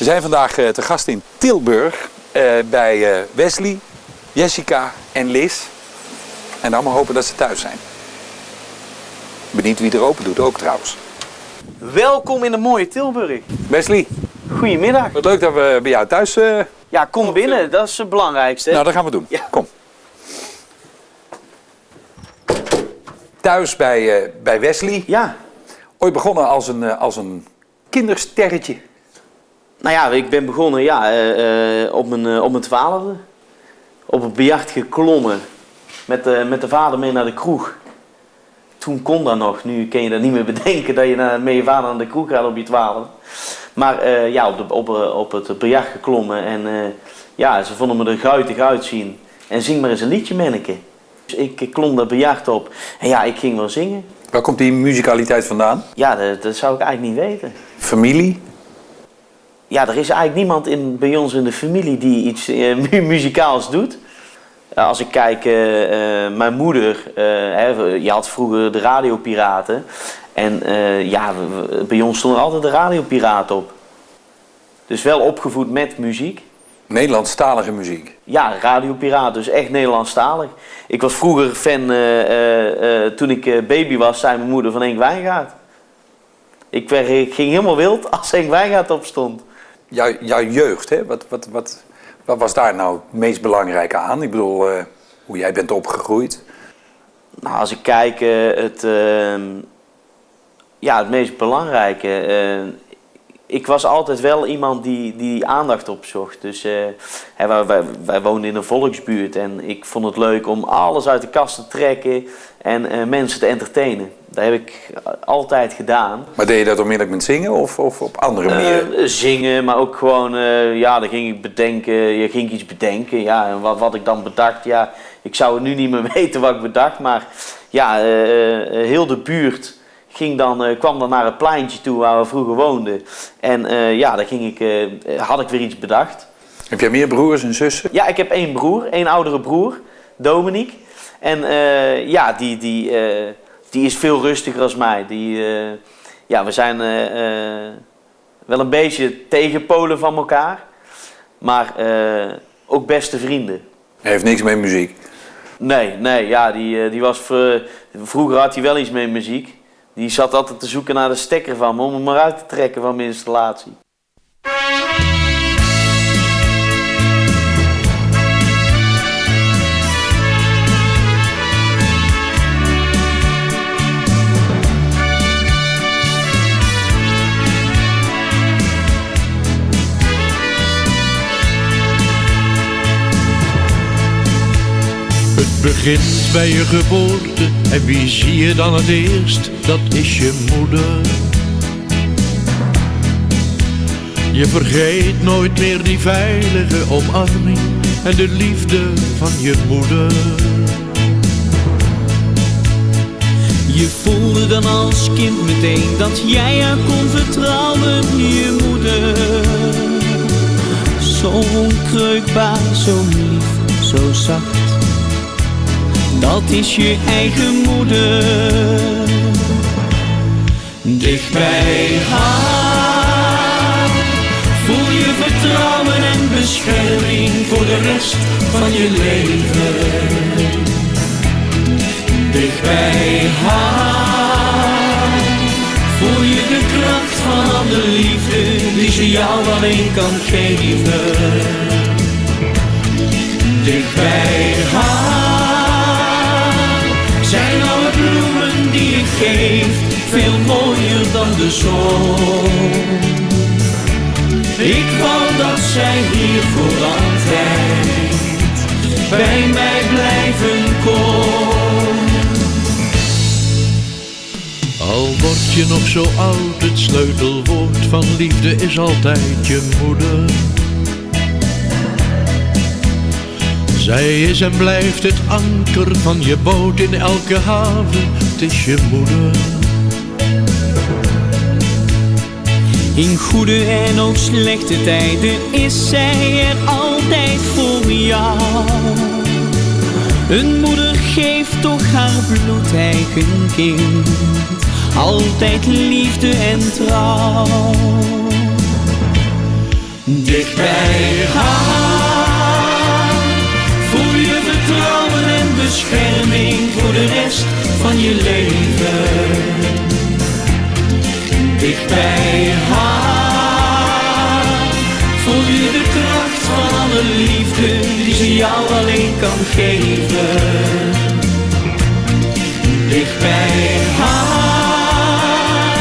zijn vandaag te gast in Tilburg bij Wesley, Jessica en Liz. En dan maar hopen dat ze thuis zijn. Benieuwd wie er open doet ook trouwens. Welkom in de mooie Tilburg. Wesley. Goedemiddag. Wat leuk dat we bij jou thuis... Ja, kom binnen. Dat is het belangrijkste. Nou, dat gaan we doen. Ja. Kom. Thuis bij Wesley. Ja. Ooit begonnen als een kindersterretje. Nou ja, ik ben begonnen op mijn 12e. Op een biljart geklommen. Met de vader mee naar de kroeg. Toen kon dat nog. Nu kun je dat niet meer bedenken dat je met je vader naar de kroeg gaat op je 12e. Maar op het biljart geklommen. En ze vonden me er guitig uitzien. En zing maar eens een liedje, manneke. Dus ik klom dat biljart op. En ik ging wel zingen. Waar komt die muzikaliteit vandaan? Ja, dat zou ik eigenlijk niet weten. Familie? Ja, er is eigenlijk niemand bij ons in de familie die iets muzikaals doet. Als ik kijk, mijn moeder, je had vroeger de radiopiraten. En bij ons stond er altijd de radiopiraat op. Dus wel opgevoed met muziek. Nederlandstalige muziek? Ja, radiopiraat, dus echt Nederlandstalig. Ik was vroeger fan, toen ik baby was, zei mijn moeder van Henk Wijngaard. Ik ging helemaal wild als Henk Wijngaard op stond. Jouw jeugd, hè? Wat was daar nou het meest belangrijke aan? Ik bedoel, hoe jij bent opgegroeid. Nou, als ik kijk, het meest belangrijke... ik was altijd wel iemand die aandacht opzocht. Dus wij woonden in een volksbuurt en ik vond het leuk om alles uit de kast te trekken en mensen te entertainen. Dat heb ik altijd gedaan. Maar deed je dat onmiddellijk met zingen of op andere manieren? Zingen, maar ook gewoon, dan ging ik bedenken. Je ging iets bedenken, ja. En wat ik dan bedacht, ja. Ik zou het nu niet meer weten wat ik bedacht, maar heel de buurt kwam dan naar het pleintje toe waar we vroeger woonden. En had ik weer iets bedacht. Heb jij meer broers en zussen? Ja, ik heb één oudere broer, Dominique. En die is veel rustiger als mij. We zijn wel een beetje tegenpolen van elkaar. Maar ook beste vrienden. Hij heeft niks met muziek? Nee, ja, die was... vroeger had hij wel iets met muziek. Die zat altijd te zoeken naar de stekker van me om hem eruit te trekken van mijn installatie. Het begint bij je geboorte en wie zie je dan het eerst? Dat is je moeder. Je vergeet nooit meer die veilige omarming en de liefde van je moeder. Je voelde dan als kind meteen dat jij haar kon vertrouwen, je moeder. Zo onkreukbaar, zo lief, zo zacht. Dat is je eigen moeder. Dicht bij haar voel je vertrouwen en bescherming voor de rest van je leven. Dicht bij haar voel je de kracht van al de liefde die ze jou alleen kan geven. Dicht bij haar zijn alle bloemen die je geeft veel mooier dan de zon. Ik wou dat zij hier voor altijd bij mij blijven kon. Al word je nog zo oud, het sleutelwoord van liefde is altijd je moeder. Zij is en blijft het anker van je boot in elke haven, het is je moeder. In goede en ook slechte tijden is zij er altijd voor jou. Een moeder geeft toch haar bloedeigen kind altijd liefde en trouw. Dicht bij haar voel je vertrouwen en bescherming voor de rest van je leven. Dicht bij haar voel je de kracht van alle liefde die ze jou alleen kan geven. Dicht bij haar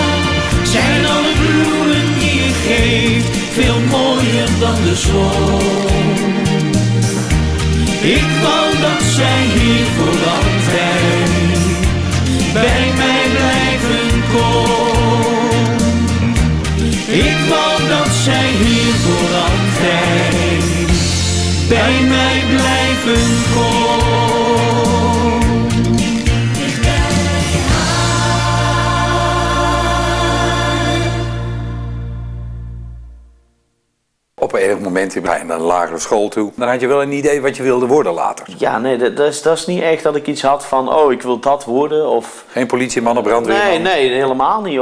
zijn alle bloemen die je geeft veel mooier dan de zon. Ik wou dat zij hier voor altijd bij mij blijven kon. Ik wou dat zij hier voor altijd bij mij blijven kon. Op enig moment ga je naar een lagere school toe. Dan had je wel een idee wat je wilde worden later. Ja, nee, dat is niet echt dat ik iets had van, oh, ik wil dat worden. Of... Geen politieman of brandweerman? Nee, helemaal niet.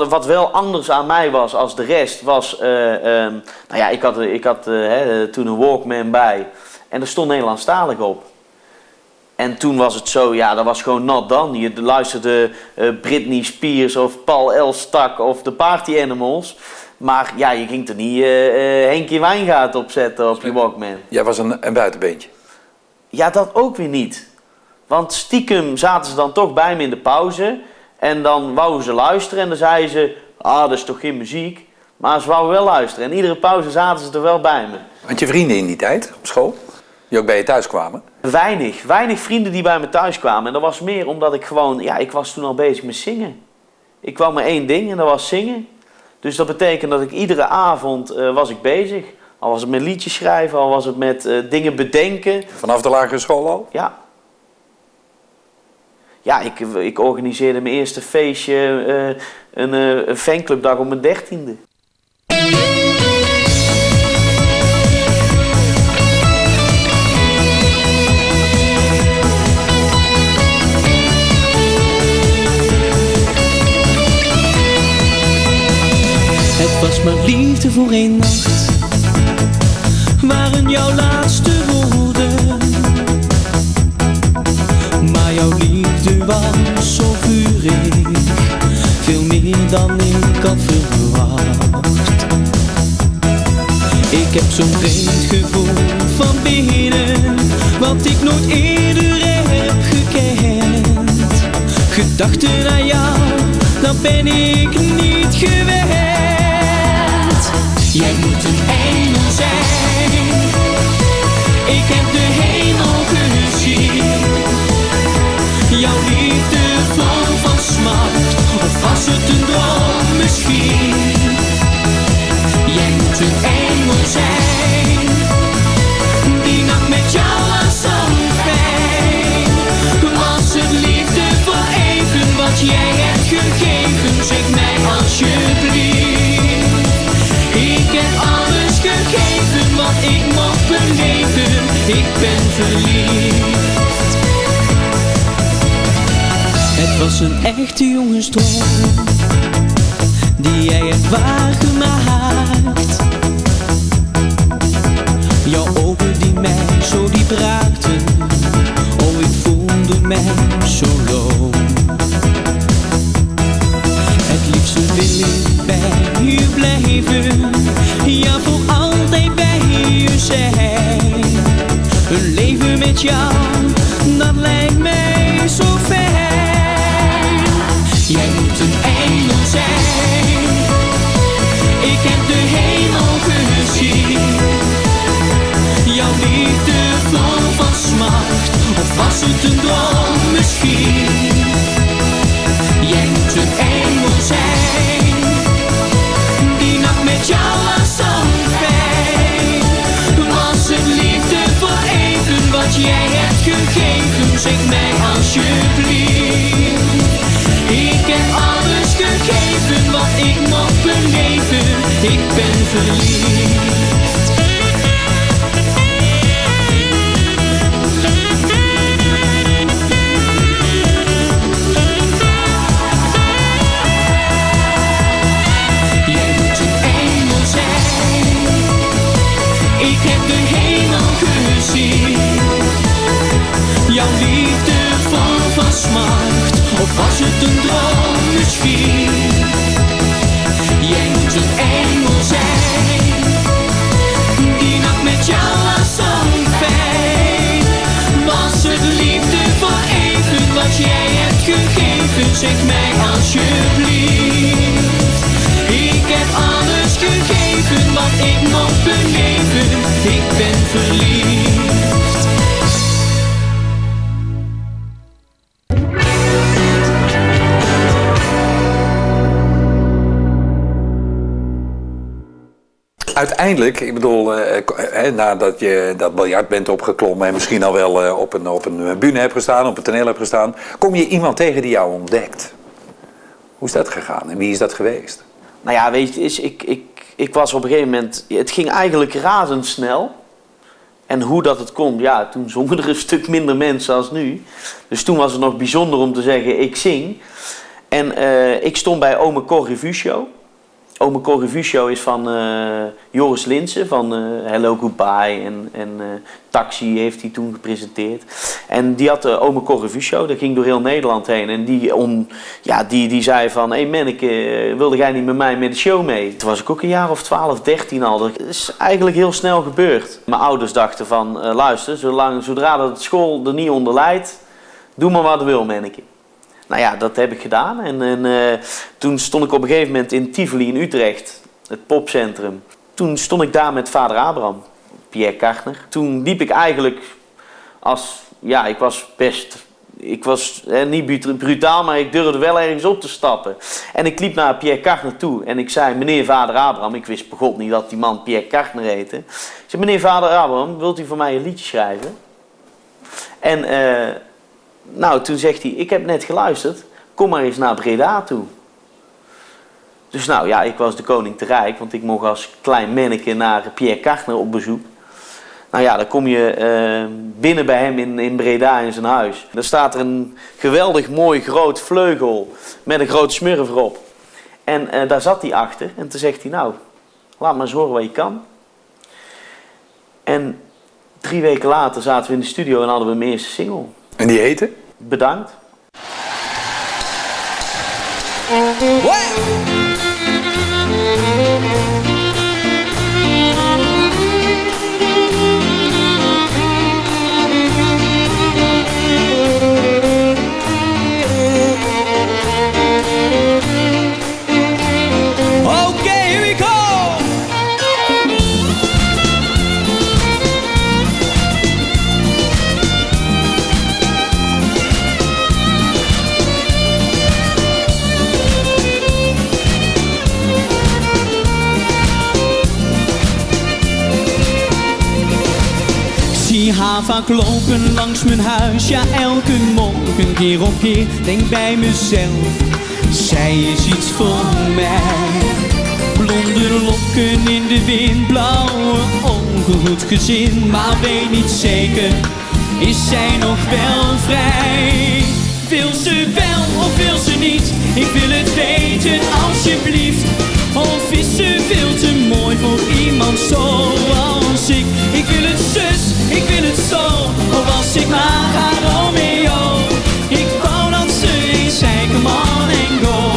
Wat wel anders aan mij was als de rest was... nou ja, ik had toen een Walkman bij. En er stond Nederlandstalig op. En toen was het zo, ja, dat was gewoon not done. Je luisterde Britney Spears of Paul Elstak of de Party Animals... Maar ja, je ging er niet Henkie Wijngaard opzetten op je Walkman. Jij was een buitenbeentje? Ja, dat ook weer niet. Want stiekem zaten ze dan toch bij me in de pauze. En dan wouden ze luisteren en dan zeiden ze... dat is toch geen muziek? Maar ze wouden wel luisteren. En iedere pauze zaten ze er wel bij me. Had je vrienden in die tijd op school? Die ook bij je thuis kwamen? Weinig vrienden die bij me thuis kwamen. En dat was meer omdat ik gewoon... Ja, ik was toen al bezig met zingen. Ik wou maar één ding en dat was zingen. Dus dat betekent dat ik iedere avond was ik bezig. Al was het met liedjes schrijven, al was het met dingen bedenken. Vanaf de lagere school al? Ja. Ja, ik organiseerde mijn eerste feestje, een fanclubdag op mijn 13e. Het was maar liefde voor één nacht, waren jouw laatste woorden. Maar jouw liefde was zo vurig, veel meer dan ik had verwacht. Ik heb zo'n vreemd gevoel van binnen, wat ik nooit eerder heb gekend. Gedachten aan jou, dat ben ik niet gewend. Jij moet een engel zijn, ik heb de hemel gezien. Jouw liefde vol van smart, of was het een droom misschien? Jij moet een engel zijn, die nacht met jou was zo fijn. Was het liefde voor even wat jij hebt gegeven? Zeg mij alsjeblieft. Ik heb alles gegeven wat ik mocht beleven. Ik ben verliefd. Het was een echte jongensdroom die jij hebt waargemaakt. Jouw ogen die mij zo diep raakten. Oh, ik voelde mij zo loom. Het liefste wil ik bij je blijven, ja, voor altijd bij je zijn. Een leven met jou, dat lijkt mij zo fijn. Jij moet een engel zijn, ik heb de hemel gezien. Jouw liefde vol van smart, of was het een droom misschien? Jij moet een engel zijn, die nacht met jou was zo fijn. Was het liefde voor even wat jij hebt gegeven? Zeg mij alsjeblieft. Ik heb alles gegeven wat ik mocht beleven. Ik ben verliefd. Jij moet een engel zijn. liefde vol van smart? Of was het een droom misschien? Jij moet een engel zijn. Die nacht met jou was zo fijn. Was het liefde voor even wat jij hebt gegeven? Zeg mij alsjeblieft. Ik heb alles gegeven wat ik mocht beleven. Ik ben verliefd. Uiteindelijk, ik bedoel, nadat je dat biljart bent opgeklommen en misschien al wel op een bühne hebt gestaan, op een toneel hebt gestaan, kom je iemand tegen die jou ontdekt. Hoe is dat gegaan en wie is dat geweest? Nou ja, weet je, ik was op een gegeven moment... Het ging eigenlijk razendsnel. En hoe dat het komt, ja, toen zongen er een stuk minder mensen als nu. Dus toen was het nog bijzonder om te zeggen, ik zing. En ik stond bij Ome Cor Revue Show. Ome Cor Revue Show is van Joris Linssen van Hello Goodbye en Taxi heeft hij toen gepresenteerd. En die had de Ome Cor Revue Show, dat ging door heel Nederland heen. En die zei van, hé Menneke, wilde jij niet met mij met de show mee? Toen was ik ook een jaar of 12, 13 al. Dat is eigenlijk heel snel gebeurd. Mijn ouders dachten van, luister, zodra de school er niet onder leidt, doe maar wat wil Menneke. Nou ja, dat heb ik gedaan. En toen stond ik op een gegeven moment in Tivoli in Utrecht, het popcentrum. Toen stond ik daar met vader Abraham, Pierre Kartner. Toen liep ik eigenlijk ik was niet brutaal, maar ik durfde wel ergens op te stappen. En ik liep naar Pierre Kartner toe en ik zei, meneer vader Abraham, ik wist begot niet dat die man Pierre Kartner heette. Ik zei, meneer vader Abraham, wilt u voor mij een liedje schrijven? En toen zegt hij, ik heb net geluisterd, kom maar eens naar Breda toe. Dus nou ja, ik was de koning te rijk, want ik mocht als klein manneke naar Pierre Kartner op bezoek. Nou ja, dan kom je binnen bij hem in Breda in zijn huis. Daar staat er een geweldig mooi groot vleugel met een groot smurf erop. En daar zat hij achter en toen zegt hij, nou, laat maar eens horen wat je kan. En 3 weken later zaten we in de studio en hadden we mijn eerste single. En die heette? Bedankt. Ga vaak lopen langs mijn huis, ja elke morgen keer op keer. Denk bij mezelf, zij is iets voor mij. Blonde lokken in de wind, blauwe ogen, goed gezin. Maar weet niet zeker, is zij nog wel vrij? Wil ze wel of wil ze niet? Ik wil het weten alsjeblieft. Of is ze veel te mooi voor iemand zoals ik? Ik wil het zus, ik wil het zo. Of was ik maar haar Romeo? Ik wou dat ze eens zei, come on and go.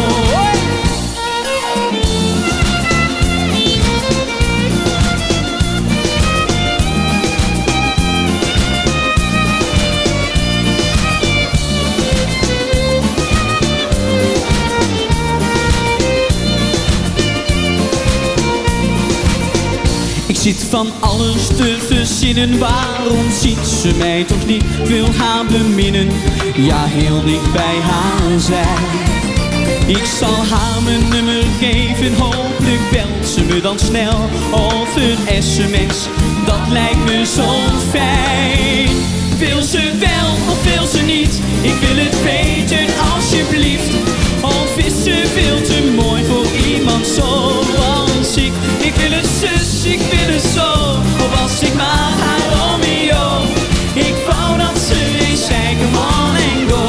Ik zit van alles te verzinnen, waarom ziet ze mij toch niet? Ik wil haar beminnen, ja heel dicht bij haar zijn. Ik zal haar mijn nummer geven, hopelijk belt ze me dan snel. Of een sms, dat lijkt me zo fijn. Wil ze wel of wil ze niet? Ik wil het weten alsjeblieft. Of is ze veel te mooi voor iemand zoals ik? Ik wil het zus, ik wil het zo. Of was ik maar haar Romeo? Ik wou dat ze eens zei, come on and go.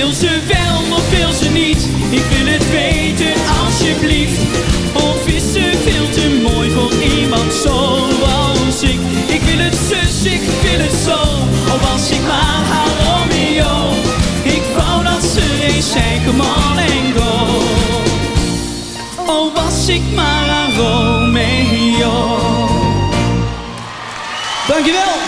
wil ze wel of wil ze niet? Ik wil het weten alsjeblieft. Of is ze veel te mooi voor iemand zoals ik? Ik wil het zus, ik wil het zo. Al was ik maar haar Romeo. Ik wou dat ze eens zei, come on and go. Al was ik maar haar Romeo. Dankjewel.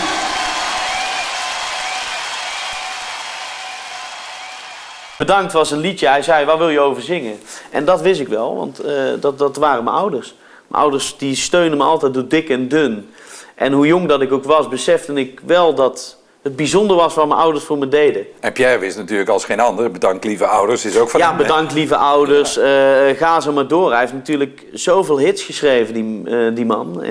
Bedankt was een liedje. Hij zei, waar wil je over zingen? En dat wist ik wel, want dat waren mijn ouders. Mijn ouders die steunden me altijd door dik en dun. En hoe jong dat ik ook was, besefte ik wel dat het bijzonder was wat mijn ouders voor me deden. En Pierre wist natuurlijk als geen ander, bedankt lieve ouders, is ook van Ja, hem, bedankt lieve ouders. Ga zo maar door. Hij heeft natuurlijk zoveel hits geschreven, die man.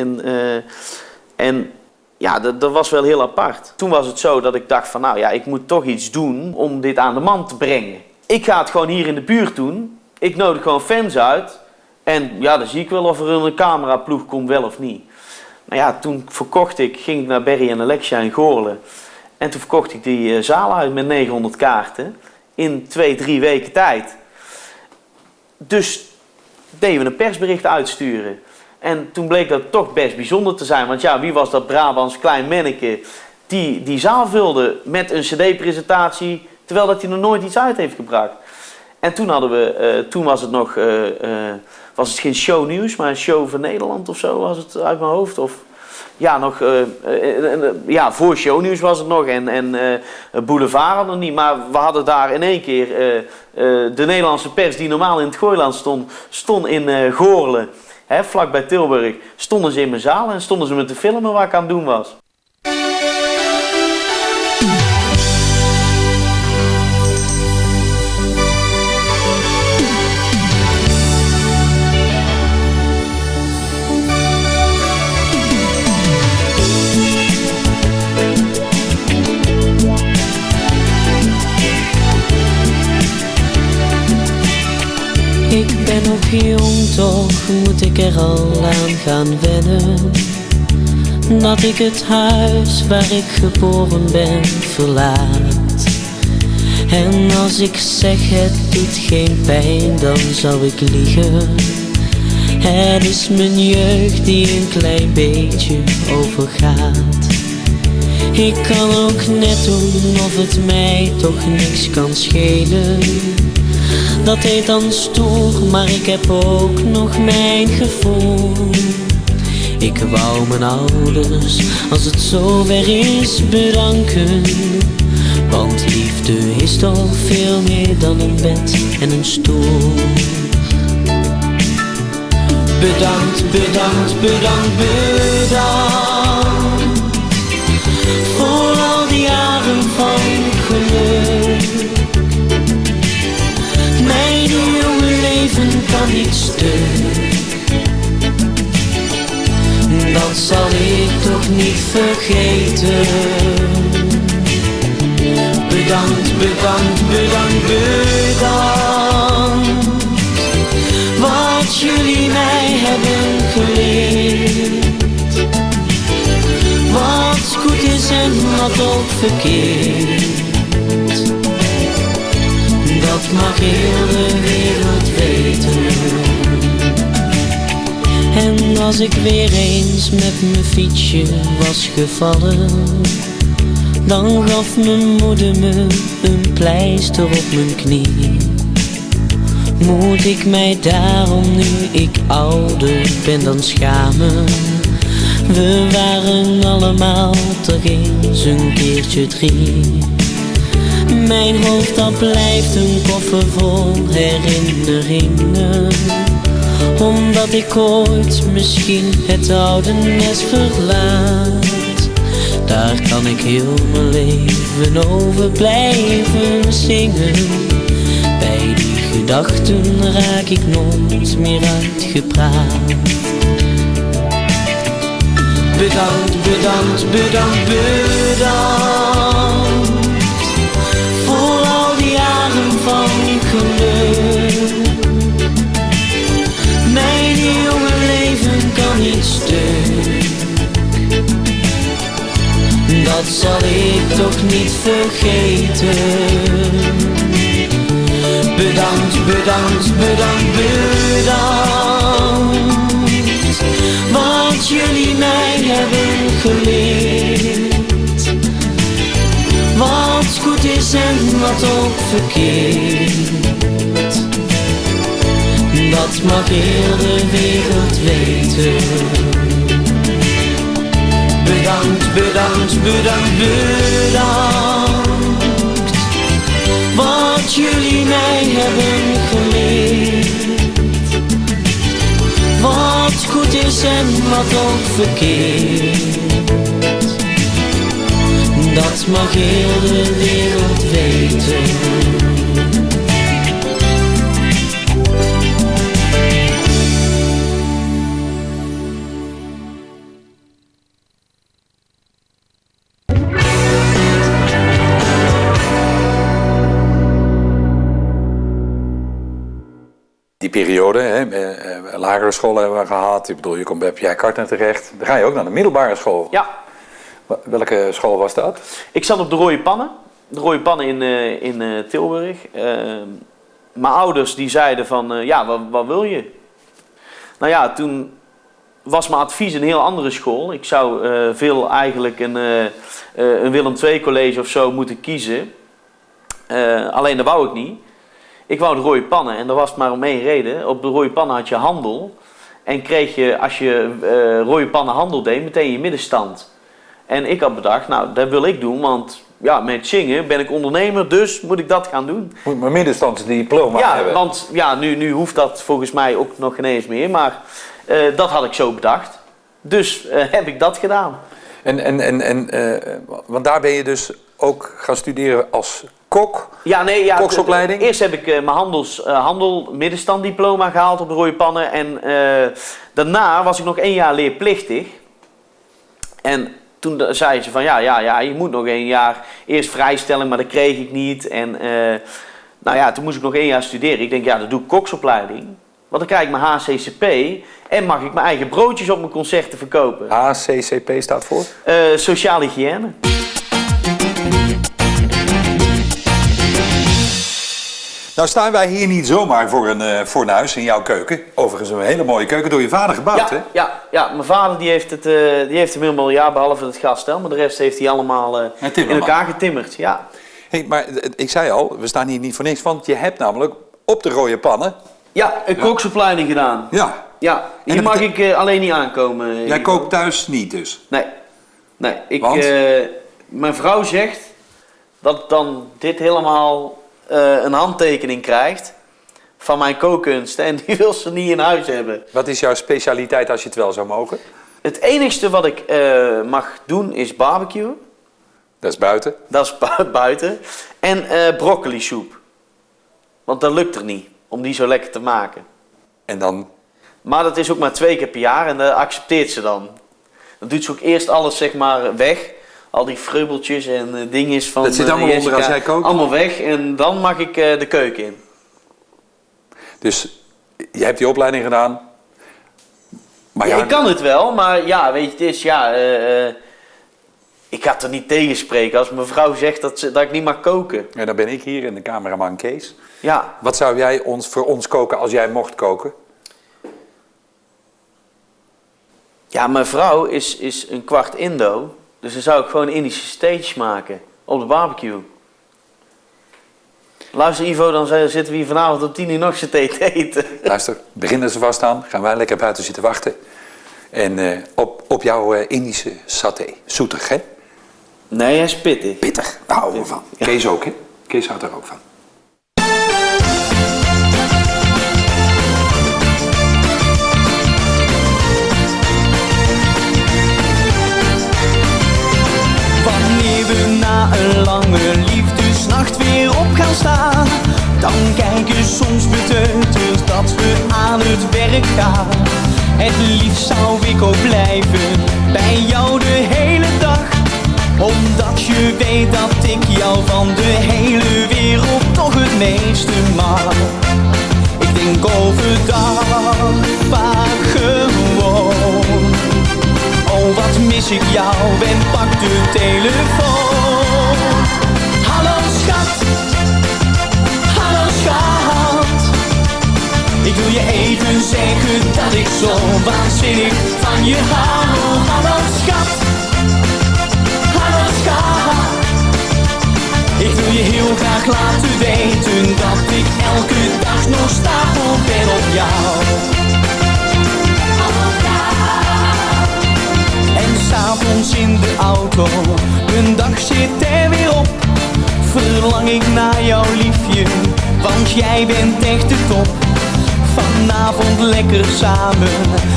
En ja, dat was wel heel apart. Toen was het zo dat ik dacht van, nou ja, ik moet toch iets doen om dit aan de man te brengen. Ik ga het gewoon hier in de buurt doen. Ik nodig gewoon fans uit. En ja, dan zie ik wel of er een cameraploeg komt, wel of niet. Nou ja, toen ging ik naar Berry en Alexia in Goorlen. En toen verkocht ik die zaal uit met 900 kaarten. In 2-3 weken tijd. Dus deden we een persbericht uitsturen. En toen bleek dat toch best bijzonder te zijn. Want ja, wie was dat Brabants klein manneke die zaal vulde met een cd-presentatie, terwijl dat hij nog nooit iets uit heeft gebracht. En toen was het nog, was het geen shownieuws, maar een show van Nederland of zo was het uit mijn hoofd. Of ja, nog, voor shownieuws was het nog en Boulevard hadden niet. Maar we hadden daar in één keer de Nederlandse pers die normaal in het Gooiland stond in Goorlen. Hè, vlak bij Tilburg, stonden ze in mijn zaal en stonden ze me te filmen wat ik aan het doen was. Ik ben nog jong, toch moet ik er al aan gaan wennen. Dat ik het huis waar ik geboren ben verlaat. En als ik zeg het doet geen pijn, dan zou ik liegen. Het is mijn jeugd die een klein beetje overgaat. Ik kan ook net doen of het mij toch niks kan schelen. Dat heet dan stoer, maar ik heb ook nog mijn gevoel. Ik wou mijn ouders, als het zover is, bedanken. Want liefde is toch veel meer dan een bed en een stoel. Bedankt, bedankt, bedankt, bedankt. Voor al die jaren van geluk. Mijn jonge leven kan niet stuk. Dat zal ik toch niet vergeten. Bedankt, bedankt, bedankt, bedankt. Wat jullie mij hebben geleerd. Wat goed is en wat ook verkeerd. Dat mag heel de wereld weten. En als ik weer eens met mijn fietsje was gevallen, dan gaf mijn moeder me een pleister op mijn knie. Moet ik mij daarom, nu ik ouder ben, dan schamen? We waren allemaal toch eens een keertje 3. Mijn hoofd, dat blijft een koffer vol herinneringen. Omdat ik ooit misschien het oude nest verlaat. Daar kan ik heel mijn leven over blijven zingen. Bij die gedachten raak ik nooit meer uitgepraat. Bedankt, bedankt, bedankt, bedankt. Voor al die jaren van geluk. Mijn jonge leven kan niet stuk. Dat zal ik toch niet vergeten. Bedankt, bedankt, bedankt, bedankt. Wat jullie mij hebben geleerd. Wat goed is en wat ook verkeerd. Dat mag heel de wereld weten. Bedankt, bedankt, bedankt, bedankt. Wat jullie mij hebben geleerd. Wat goed is en wat ook verkeerd. Dat mag heel de wereld weten. Die periode, hè, lagere school hebben we gehad. Ik bedoel, je komt bij Pierre Kartner terecht. Dan ga je ook naar de middelbare school. Ja. Welke school was dat? Ik zat op de Rode Pannen. De Rode Pannen in Tilburg. Mijn ouders die zeiden van, wat wil je? Nou ja, toen was mijn advies een heel andere school. Ik zou veel eigenlijk een Willem II college of zo moeten kiezen. Alleen dat wou ik niet. Ik wou de Rode Pannen en dat was maar om één reden. Op de Rode Pannen had je handel. En kreeg je, als je Rode Pannen handel deed, meteen je middenstand. En ik had bedacht, nou, dat wil ik doen, want ja, met zingen ben ik ondernemer, dus moet ik dat gaan doen. Moet mijn middenstandsdiploma hebben. Ja, want ja, nu hoeft dat volgens mij ook nog geen eens meer, maar dat had ik zo bedacht. Dus heb ik dat gedaan. Want daar ben je dus ook gaan studeren als kok? Ja, nee, ja, koksopleiding? Eerst heb ik mijn handel middenstanddiploma gehaald op de Rode Pannen en daarna was ik nog 1 jaar leerplichtig. En toen zei ze van ja, je moet nog 1 jaar eerst vrijstelling, maar dat kreeg ik niet. En nou ja, toen moest ik nog 1 jaar studeren. Ik denk, ja, dan doe ik koksopleiding. Want dan krijg ik mijn HCCP en mag ik mijn eigen broodjes op mijn concerten verkopen. HCCP staat voor? Sociale hygiëne. Nou staan wij hier niet zomaar voor een fornuis in jouw keuken. Overigens een hele mooie keuken door je vader gebouwd, hè? Ja, mijn vader die heeft hem helemaal, ja, behalve het gasstel, maar de rest heeft hij allemaal in elkaar getimmerd. Ja. Hey, maar ik zei al, we staan hier niet voor niks, want je hebt namelijk op de Rode Pannen... Ja, een koksopleiding gedaan. Ja. Ja, hier mag ik alleen niet aankomen. Jij kookt thuis niet dus? Nee. Want? Mijn vrouw zegt dat dan dit helemaal een handtekening krijgt van mijn kookkunsten en die wil ze niet in huis hebben. Wat is jouw specialiteit als je het wel zou mogen? Het enigste wat ik mag doen is barbecue. Dat is buiten. Dat is buiten. En broccoli soep. Want dat lukt er niet om die zo lekker te maken. En dan? Maar dat is ook maar 2 keer per jaar en dat accepteert ze dan. Dan doet ze ook eerst alles zeg maar weg. Al die frubbeltjes en dingetjes van... Dat zit allemaal Jessica, onder als jij kookt? Allemaal weg en dan mag ik de keuken in. Dus je hebt die opleiding gedaan. Maar Ja, ik kan het wel, maar ja, weet je, het is ja... ik ga er niet tegenspreken als mijn vrouw zegt dat ik niet mag koken. Ja, dan ben ik hier en de cameraman Kees. Ja. Wat zou jij voor ons koken als jij mocht koken? Ja, mijn vrouw is een kwart Indo. Dus dan zou ik gewoon Indische steaks maken. Op de barbecue. Luister Ivo, dan zitten we hier vanavond om 10 uur nog z'n thee te eten. Luister, beginnen ze vast aan. Gaan wij lekker buiten zitten wachten. En op jouw Indische saté. Zoetig, hè? Nee, hij is pittig. Pittig. Daar houden we van. Kees ook, hè? Kees houdt er ook van. Wanneer we na een lange liefdesnacht weer op gaan staan, dan kijken soms beteuterd dat we aan het werk gaan. Het liefst zou ik ook blijven bij jou de hele dag, omdat je weet dat ik jou van de hele wereld toch het meeste mag. Ik denk overdag vaak gewoon, oh wat mis ik jou en pak de telefoon. Hallo schat, hallo schat. Ik wil je even zeggen dat ik zo waanzinnig van je hou. Hallo schat, hallo schat. Ik wil je heel graag laten weten dat ik elke dag nog stapel ben op jou. En s'avonds in de auto, een dag zit er weer op. Verlang ik naar jouw liefje, want jij bent echt de top. Vanavond lekker samen,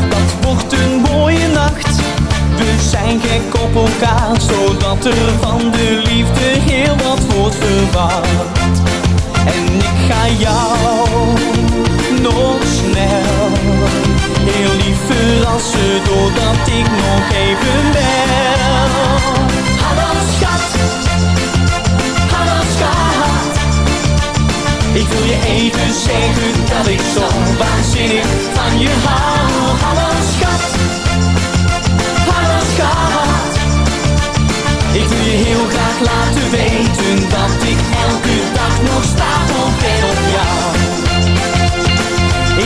dat wordt een mooie nacht. We zijn gek op elkaar, zodat er van de liefde heel wat wordt verwacht. En ik ga jou nog snel heel lief verrassen, doordat ik nog even bel. Hallo schat, hallo schat. Ik wil je even zeggen dat ik zo waanzinnig van je hou. Hallo schat, hallo schat. Ik wil je heel graag laten weten dat ik elke dag nog stapel ben op jou.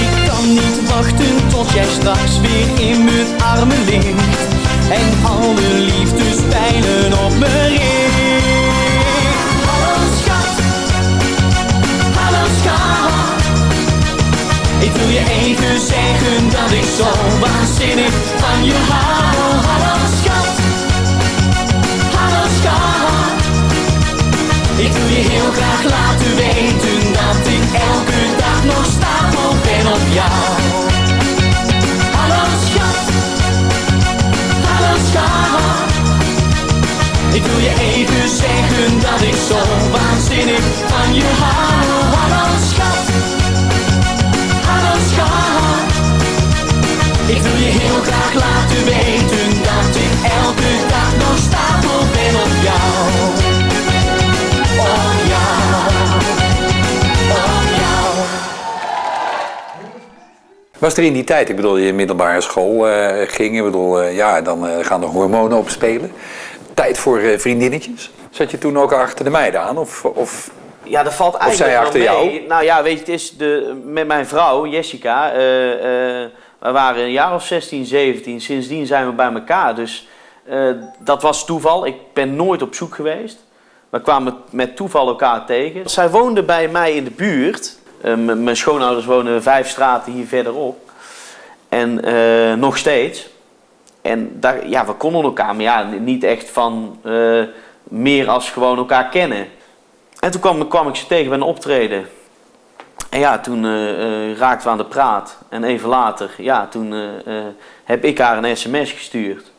Ik kan niet wachten tot jij straks weer in mijn armen ligt en alle liefdespijlen op me richt. Hallo schat, hallo schat. Ik wil je even zeggen dat ik zo waanzinnig van je hou. Hallo schat, hallo schat. Ik wil je heel graag laten weten dat ik elke dag nog stapel ben op jou. Hallo schat, hallo schat. Ik wil je even zeggen dat ik zo waanzinnig van je hou. Hallo schat, hallo schat. Ik wil je heel graag laten weten dat ik elke dag nog stapel ben op jou. Op jou, op jou. Was er in die tijd, ik bedoel, je middelbare school ging, ik bedoel, dan gaan de hormonen opspelen. Tijd voor vriendinnetjes? Zat je toen ook achter de meiden aan? Of Ja, dat valt Of zij eigenlijk achter wel mee. jou? Nou ja, weet je, het is met mijn vrouw, Jessica, we waren een jaar of 16, 17. Sindsdien zijn we bij elkaar. Dus dat was toeval. Ik ben nooit op zoek geweest. We kwamen met toeval elkaar tegen. Zij woonde bij mij in de buurt. Mijn schoonouders wonen 5 straten hier verderop. En nog steeds. En daar, ja, we konden elkaar, maar ja, niet echt van meer als gewoon elkaar kennen. En toen kwam ik ze tegen bij een optreden. En ja, toen raakten we aan de praat. En even later, ja, toen heb ik haar een sms gestuurd.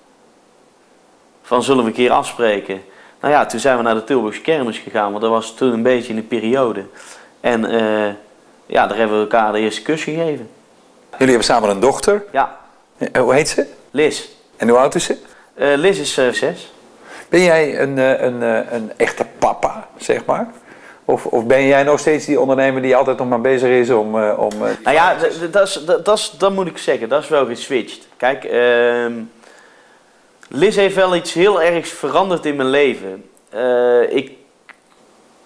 Van, zullen we een keer afspreken? Nou ja, toen zijn we naar de Tilburgse kermis gegaan, want dat was toen een beetje in de periode. En ja, daar hebben we elkaar de eerste kus gegeven. Jullie hebben samen een dochter. Ja, Hoe heet ze? Liz. En hoe oud is ze? Liz is 6. Ben jij een echte papa, zeg maar? Of ben jij nog steeds die ondernemer die altijd nog maar bezig is om... Nou ja, dat moet ik zeggen, dat is wel geswitcht. Kijk, Liz heeft wel iets heel ergs veranderd in mijn leven. Ik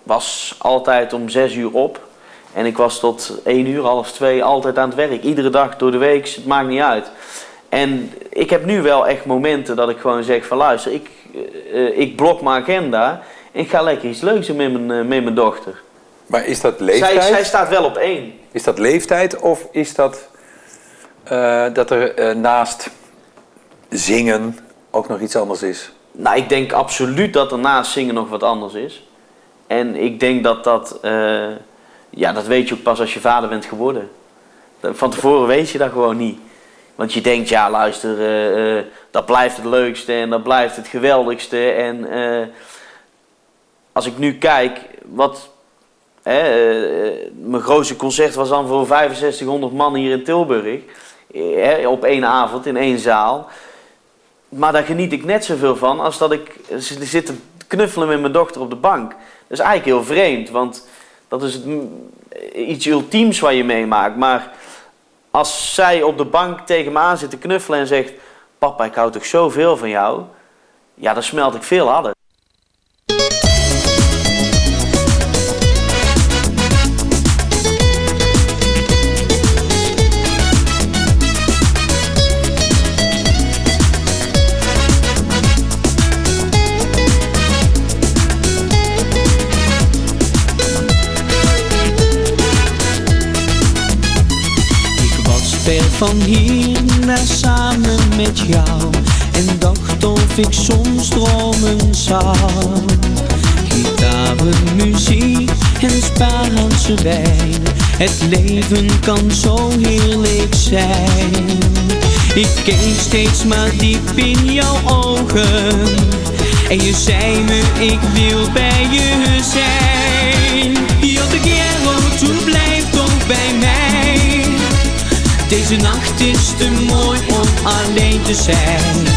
was altijd om 6 uur op en ik was tot 1 uur, half 2 altijd aan het werk. Iedere dag door de week, het maakt niet uit. En ik heb nu wel echt momenten dat ik gewoon zeg van luister, ik blok mijn agenda en ik ga lekker iets leuks doen met mijn dochter. Maar is dat leeftijd? Zij staat wel op 1. Is dat leeftijd of is dat dat er naast zingen ook nog iets anders is? Nou, ik denk absoluut dat er naast zingen nog wat anders is. En ik denk dat ja, dat weet je ook pas als je vader bent geworden. Van tevoren weet je dat gewoon niet. Want je denkt, ja luister, dat blijft het leukste en dat blijft het geweldigste. En als ik nu kijk, mijn grootste concert was dan voor 6500 man hier in Tilburg. Op 1 avond in 1 zaal. Maar daar geniet ik net zoveel van als dat ik zit te knuffelen met mijn dochter op de bank. Dat is eigenlijk heel vreemd, want dat is iets ultiems wat je meemaakt. Maar als zij op de bank tegen me aan zit te knuffelen en zegt, papa, ik hou toch zoveel van jou. Ja, dan smelt ik veel harder. van hier naar samen met jou en dacht of ik soms dromen zou. Gitaren, muziek en Spaanse wijn, het leven kan zo heerlijk zijn. Ik keek steeds maar diep in jouw ogen en je zei me ik wil bij je zijn. Yo te quiero, tu blijft toch bij mij. Deze nacht is te mooi om alleen te zijn.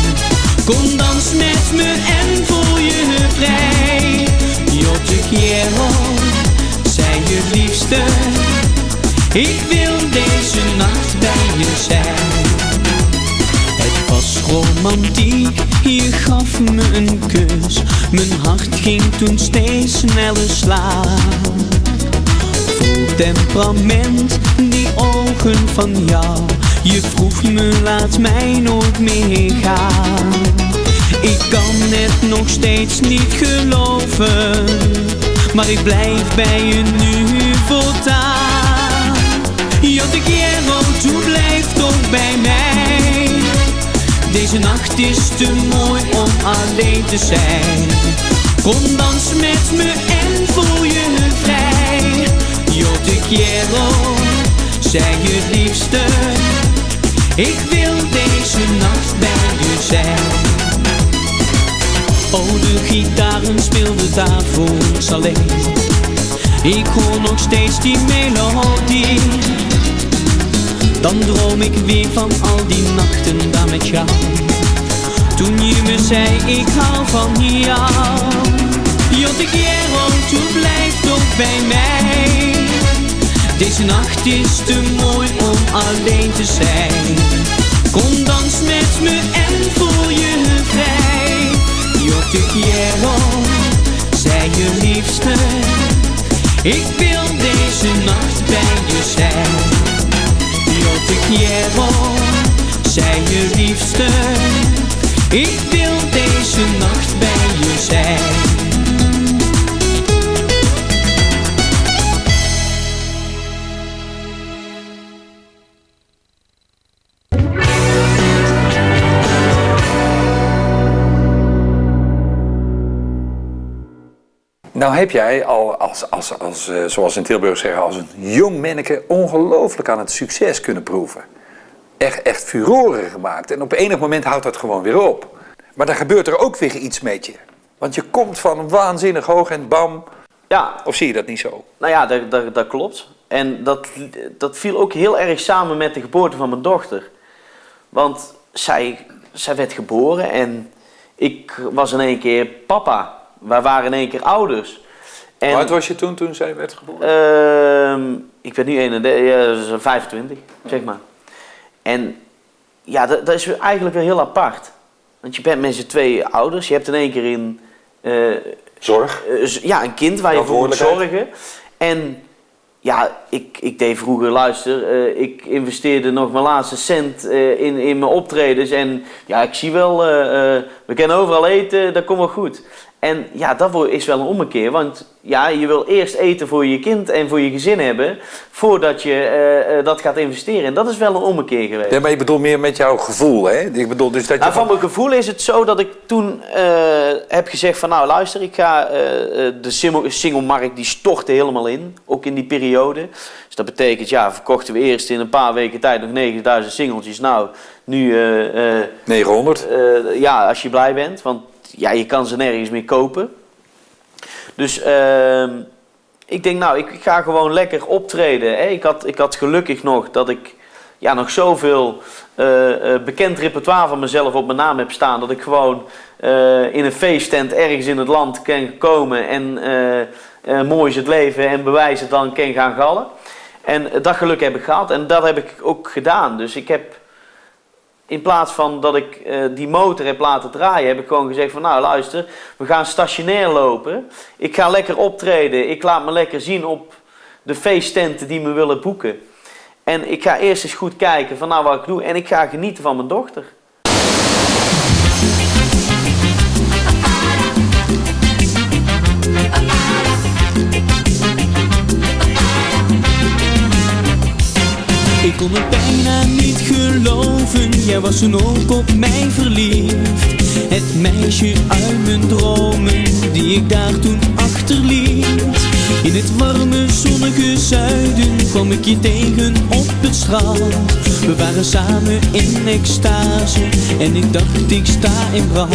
Kom dans met me en voel je vrij. Yo te quiero, zij je liefste. Ik wil deze nacht bij je zijn. Het was romantiek, je gaf me een kus. Mijn hart ging toen steeds sneller slaan. Vol temperament, die ogen van jou. Je vroeg me laat mij nooit meer gaan. Ik kan het nog steeds niet geloven, maar ik blijf bij je nu voortaan. Yo te quiero, tu blijft toch bij mij. Deze nacht is te mooi om alleen te zijn. Kom dans met me en voel je vrij. Yo te quiero, zij je liefste. Ik wil deze nacht bij je zijn. Oh, de gitaren speelden daarvoor alleen. Ik hoor nog steeds die melodie. Dan droom ik weer van al die nachten daar met jou. Toen je me zei ik hou van jou. Yo te quiero, tu blijft toch bij mij. Deze nacht is te mooi om alleen te zijn. Kom dans met me en voel je vrij. Yo te quiero, zij je liefste. Ik wil deze nacht bij je zijn. Yo te quiero, zij je liefste. Ik wil deze nacht bij je zijn. Nou heb jij al zoals in Tilburg zeggen, als een jong manneke ongelooflijk aan het succes kunnen proeven. Echt furoren gemaakt. En op enig moment houdt dat gewoon weer op. Maar dan gebeurt er ook weer iets met je. Want je komt van waanzinnig hoog en bam. Ja. Of zie je dat niet zo? Nou ja, dat klopt. En dat viel ook heel erg samen met de geboorte van mijn dochter. Want zij werd geboren en ik was in één keer papa. Wij waren in één keer ouders. Hoe oud was je toen zij werd geboren? Ik ben nu 25, zeg maar. En ja, dat is eigenlijk wel heel apart. Want je bent met z'n twee ouders. Je hebt in één keer een... Zorg? Ja, een kind waar je voor moet zorgen. En ja, ik deed vroeger, luister, ik investeerde nog mijn laatste cent in mijn optredens. En ja, ik zie wel, we kunnen overal eten, dat komt wel goed. En ja, dat is wel een ommekeer, want ja, je wil eerst eten voor je kind en voor je gezin hebben, voordat je dat gaat investeren. En dat is wel een ommekeer geweest. Ja, maar je bedoelt meer met jouw gevoel, hè? Ik bedoel dus dat je... Nou, van mijn gevoel is het zo dat ik toen heb gezegd van, nou luister, ik ga de singlemarkt die stortte helemaal in, ook in die periode. Dus dat betekent, ja, verkochten we eerst in een paar weken tijd nog 9000 singeltjes. Nou, nu... 900? Ja, als je blij bent, want ja, je kan ze nergens meer kopen. Dus ik denk, nou, ik ga gewoon lekker optreden. Hè. Ik had gelukkig nog dat ik nog zoveel bekend repertoire van mezelf op mijn naam heb staan. Dat ik gewoon in een feesttent ergens in het land kan komen en mooi is het leven en bewijs het dan kan gaan gallen. En dat geluk heb ik gehad en dat heb ik ook gedaan. Dus ik heb... In plaats van dat ik die motor heb laten draaien, heb ik gewoon gezegd van, nou luister, we gaan stationair lopen. Ik ga lekker optreden, ik laat me lekker zien op de feesttenten die me willen boeken. En ik ga eerst eens goed kijken van nou wat ik doe en ik ga genieten van mijn dochter. Ik kon het bijna niet geloven. geloven, jij was toen ook op mij verliefd. Het meisje uit mijn dromen, die ik daar toen achterliet. In het warme zonnige zuiden kwam ik je tegen op het strand. We waren samen in extase en ik dacht ik sta in brand.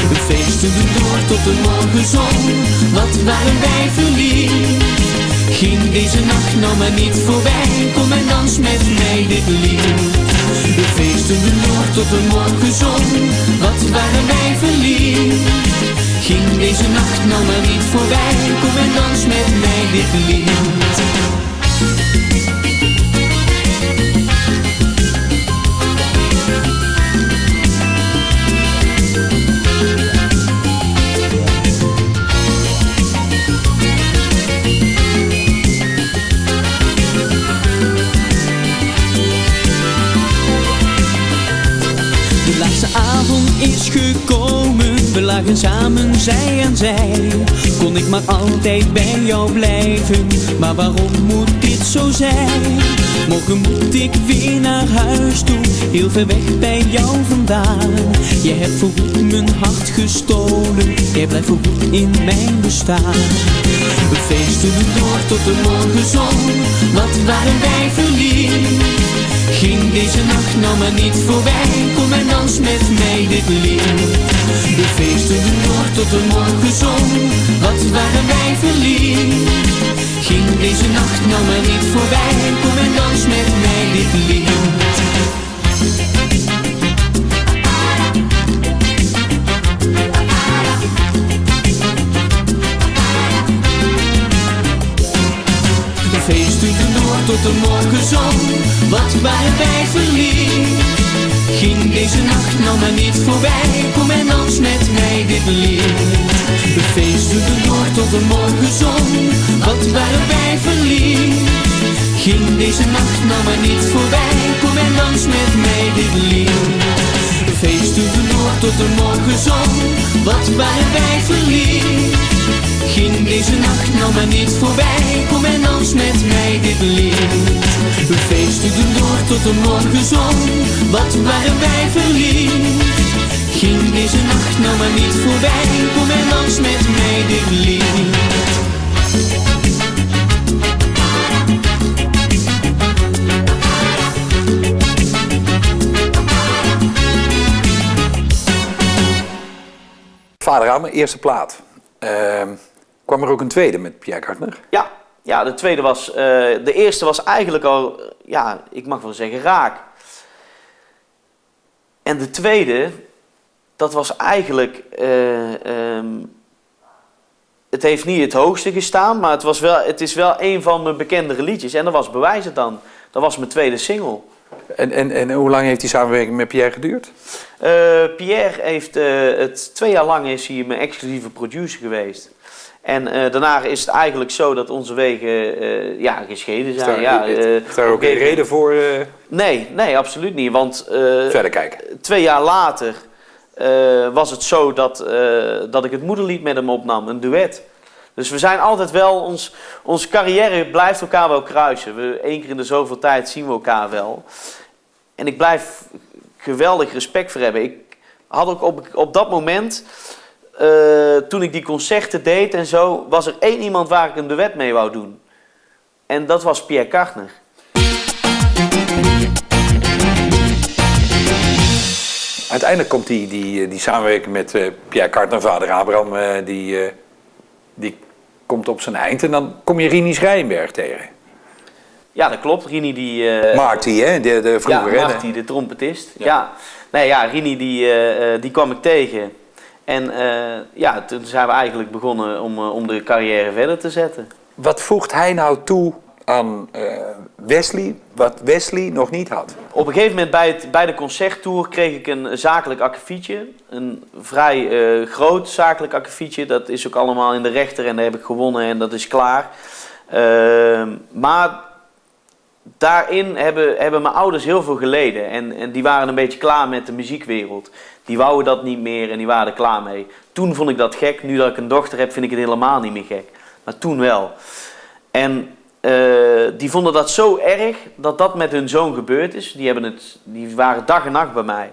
We feesten door tot de morgenzon, wat waren wij verliefd. Ging deze nacht nou maar niet voorbij, kom en dans met mij dit lied. We feesten door tot de morgenzon, wat waren wij verliefd. Ging deze nacht nou maar niet voorbij, kom en dans met mij dit lied. De laatste avond is gekomen, we lagen samen zij aan zij. Kon ik maar altijd bij jou blijven, maar waarom moet dit zo zijn? Morgen moet ik weer naar huis toe, heel ver weg bij jou vandaan. Jij hebt voorgoed mijn hart gestolen, jij blijft voorgoed in mijn bestaan. We feesten door tot de morgenzon, wat waren wij verliefd. Ging deze nacht nou maar niet voorbij, kom en dans met mij dit lied. We feesten door tot de morgenzon, wat waren wij verliefd. Ging deze nacht nou maar niet voorbij, kom en dans met mij dit lied. We feesten door tot de morgenzon, wat waren wij verliefd. Ging deze nacht nou maar niet voorbij, kom en dans met mij dit lied. We feesten door tot de morgenzon, wat waren wij verliefd. Ging deze nacht nou maar niet voorbij, kom en dans met mij dit lied. We feesten door tot de morgenzon, wat waren wij verliefd. Ging deze nacht nou maar niet voorbij, kom en dans met mij dit lied. We feesten door tot de morgenzon, wat waren wij verliefd. Ging deze nacht nou maar niet voorbij, kom en dans met mij dit lied. Vader aan mijn eerste plaat. Kwam er ook een tweede met Pierre Kartner? Ja, de tweede was... de eerste was eigenlijk al, ja, ik mag wel zeggen raak. En de tweede, dat was eigenlijk... het heeft niet het hoogste gestaan, maar het is wel een van mijn bekendere liedjes. En dat was Bewijs het dan. Dat was mijn tweede single. En hoe lang heeft die samenwerking met Pierre geduurd? Pierre heeft 2 jaar lang is hij mijn exclusieve producer geweest. En daarna is het eigenlijk zo dat onze wegen gescheiden zijn. Is daar ook een reden voor? Nee, absoluut niet. Want verder kijken. 2 jaar later was het zo dat ik het moederlied met hem opnam, een duet. Dus we zijn altijd wel, onze carrière blijft elkaar wel kruisen. 1 keer in de zoveel tijd zien we elkaar wel. En ik blijf geweldig respect voor hebben. Ik had ook op dat moment, toen ik die concerten deed en zo, was er 1 iemand waar ik een duet mee wou doen. En dat was Pierre Kartner. Uiteindelijk komt die samenwerking met Pierre Kartner, vader Abraham, die komt op zijn eind. En dan kom je Rini Schrijnberg tegen. Ja, dat klopt. Rini die... Marty, hè? De vroeger, ja, Marty, de trompetist. Ja. Nee, ja, Rini die kwam ik tegen. En toen zijn we eigenlijk begonnen om de carrière verder te zetten. Wat voegt hij nou toe aan Wesley, wat Wesley nog niet had? Op een gegeven moment bij de concerttour kreeg ik een zakelijk akkefietje. Een vrij groot zakelijk akkefietje. Dat is ook allemaal in de rechter en daar heb ik gewonnen en dat is klaar. Maar daarin hebben mijn ouders heel veel geleden. En die waren een beetje klaar met de muziekwereld. Die wouden dat niet meer en die waren er klaar mee. Toen vond ik dat gek. Nu dat ik een dochter heb, vind ik het helemaal niet meer gek. Maar toen wel. En die vonden dat zo erg dat dat met hun zoon gebeurd is. Die waren dag en nacht bij mij.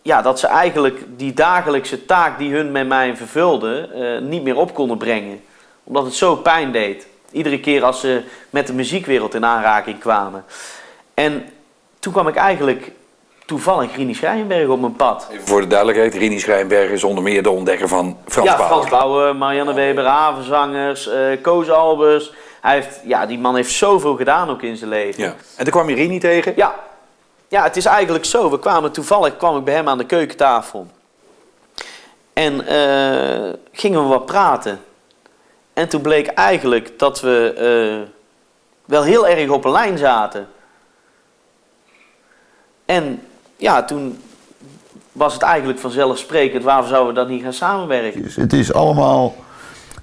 Ja, dat ze eigenlijk die dagelijkse taak die hun met mij vervulden niet meer op konden brengen. Omdat het zo pijn deed. Iedere keer als ze met de muziekwereld in aanraking kwamen. En toen kwam ik eigenlijk toevallig Rini Schrijnberg op mijn pad. Even voor de duidelijkheid, Rini Schrijnberg is onder meer de ontdekker van Frans Bauer. Frans Bauer, Marianne Weber, Havenzangers, Koos Albers. Die man heeft zoveel gedaan ook in zijn leven. Ja. En toen kwam je Rini tegen? Ja, het is eigenlijk zo. Toevallig kwam ik bij hem aan de keukentafel. En gingen we wat praten. En toen bleek eigenlijk dat we wel heel erg op een lijn zaten. En ja, toen was het eigenlijk vanzelfsprekend, waarvoor zouden we dan niet gaan samenwerken? Het is allemaal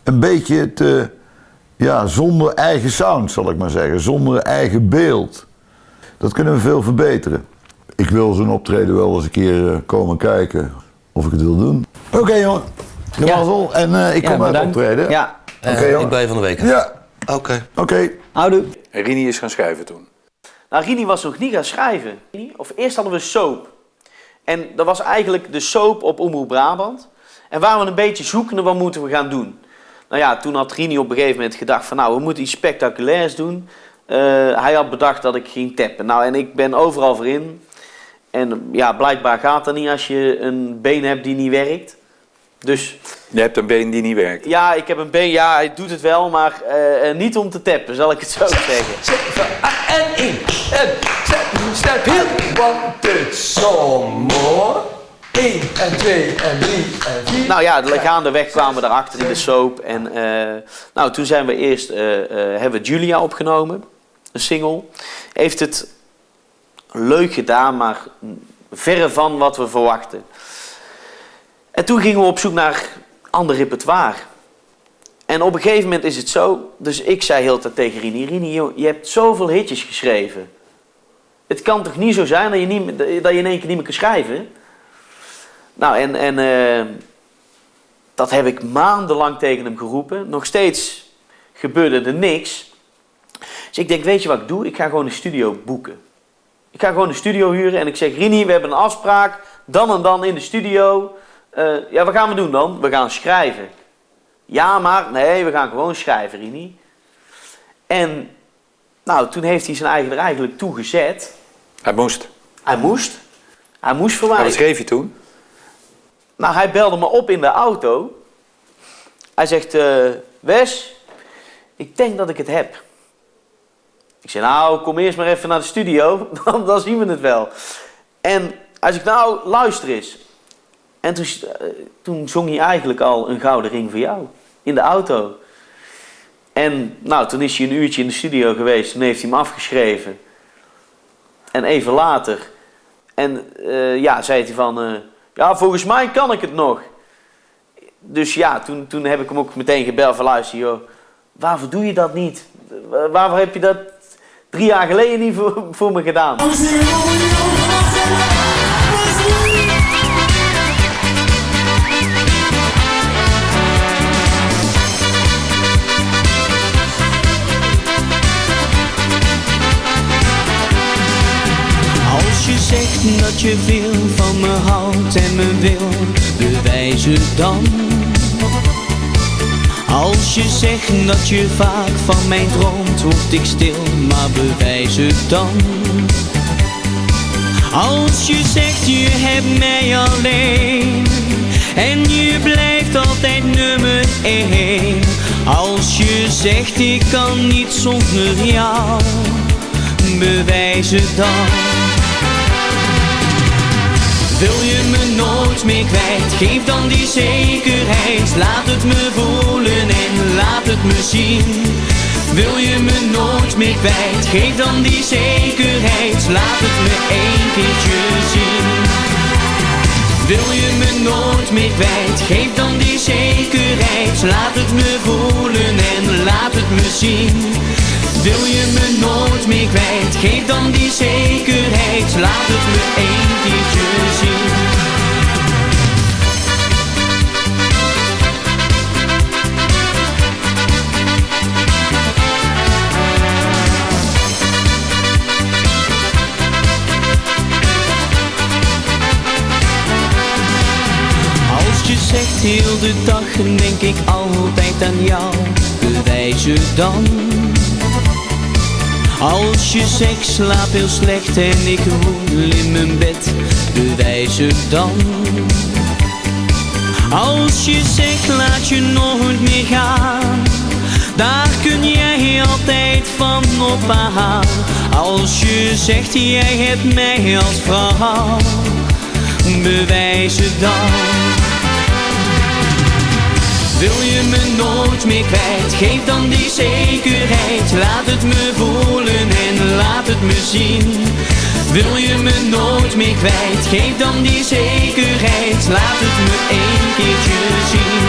een beetje zonder eigen sound, zal ik maar zeggen. Zonder eigen beeld. Dat kunnen we veel verbeteren. Ik wil zo'n optreden wel eens een keer komen kijken of ik het wil doen. Oké, jongen, de mazzel. En ik kom uit het optreden. Ja. Ik ben van de week. Ja. Oké. Houdoe. En Rini is gaan schrijven toen? Nou, Rini was nog niet gaan schrijven. Of eerst hadden we soap. En dat was eigenlijk de soap op Omroep Brabant. En waren we een beetje zoekende, wat moeten we gaan doen? Nou ja, toen had Rini op een gegeven moment gedacht van, nou, we moeten iets spectaculairs doen. Hij had bedacht dat ik ging tappen. Nou, en ik ben overal voor in. En ja, blijkbaar gaat dat niet als je een been hebt die niet werkt. Dus... Je hebt een been die niet werkt? Ja, ik heb een been, ja, hij doet het wel, maar niet om te tappen, zal ik het zo zeggen. En 1, en 2, step heel. Want het zomer. 1 en 2 en 3 en 4. Nou ja, gaandeweg kwamen we erachter in de soap. En nou, toen zijn we eerst, hebben we Julia opgenomen, een single. Heeft het leuk gedaan, maar verre van wat we verwachten. En toen gingen we op zoek naar ander repertoire. En op een gegeven moment is het zo, dus ik zei heel de tijd tegen Rini, joh, je hebt zoveel hitjes geschreven. Het kan toch niet zo zijn dat je in één keer niet meer kan schrijven? Nou, en dat heb ik maandenlang tegen hem geroepen. Nog steeds gebeurde er niks. Dus ik denk, weet je wat ik doe? Ik ga gewoon een studio boeken. Ik ga gewoon een studio huren en ik zeg, Rini, we hebben een afspraak, dan en dan in de studio. Ja, wat gaan we doen dan? We gaan schrijven. Ja, maar nee, we gaan gewoon schrijven, Rini. En nou, toen heeft hij zijn eigen er eigenlijk toegezet. Hij moest? Hij moest voor mij. En wat schreef je toen? Nou, hij belde me op in de auto. Hij zegt, Wes, ik denk dat ik het heb. Ik zei, nou, kom eerst maar even naar de studio, dan zien we het wel. En hij zegt, nou, luister eens. En toen zong hij eigenlijk al een gouden ring voor jou. In de auto. En nou, toen is hij een uurtje in de studio geweest. Toen heeft hij hem afgeschreven. En even later. En zei hij van... ja, volgens mij kan ik het nog. Dus ja, toen heb ik hem ook meteen gebeld van... Luister, joh, waarvoor doe je dat niet? Waarvoor heb je dat 3 jaar geleden niet voor me gedaan? Als je zegt dat je veel van me houdt en me wil, bewijs het dan. Als je zegt dat je vaak van mij droomt, word ik stil, maar bewijs het dan. Als je zegt je hebt mij alleen en je blijft altijd nummer 1. Als je zegt ik kan niet zonder jou, bewijs het dan. Wil je me nooit meer kwijt, geef dan die zekerheid. Laat het me voelen en laat het me zien. Wil je me nooit meer kwijt, geef dan die zekerheid. Laat het me 1 keertje zien. Wil je me nooit meer kwijt, geef dan die zekerheid. Laat het me voelen en laat het me zien. Wil je me nooit meer kwijt, geef dan die zekerheid. Laat het me 1 keertje zien. zegt heel de dag, denk ik altijd aan jou. Bewijs het dan. Als je zegt slaap heel slecht en ik roel in mijn bed, bewijs het dan. Als je zegt laat je nooit meer gaan, daar kun jij altijd van op aan. Als je zegt jij hebt mij als vrouw, bewijs het dan. Wil je me nooit meer kwijt, geef dan die zekerheid. Laat het me voelen en laat het me zien. Wil je me nooit meer kwijt, geef dan die zekerheid. Laat het me één keertje zien.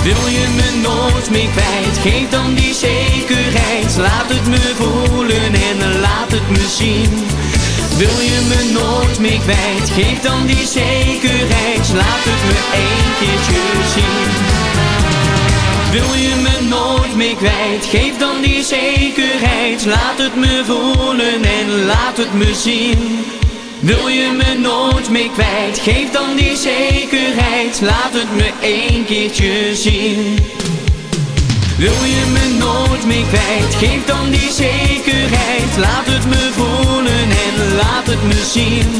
Wil je me nooit meer kwijt, geef dan die zekerheid. Laat het me voelen en laat het me zien. Wil je me nooit meer kwijt, geef dan die zekerheid. Laat het me één keertje zien. Wil je me nooit meer kwijt, geef dan die zekerheid. Laat het me voelen en laat het me zien. Wil je me nooit meer kwijt, geef dan die zekerheid. Laat het me één keertje zien. Wil je me nooit meer kwijt, geef dan die zekerheid. Laat het me voelen en laat het me zien.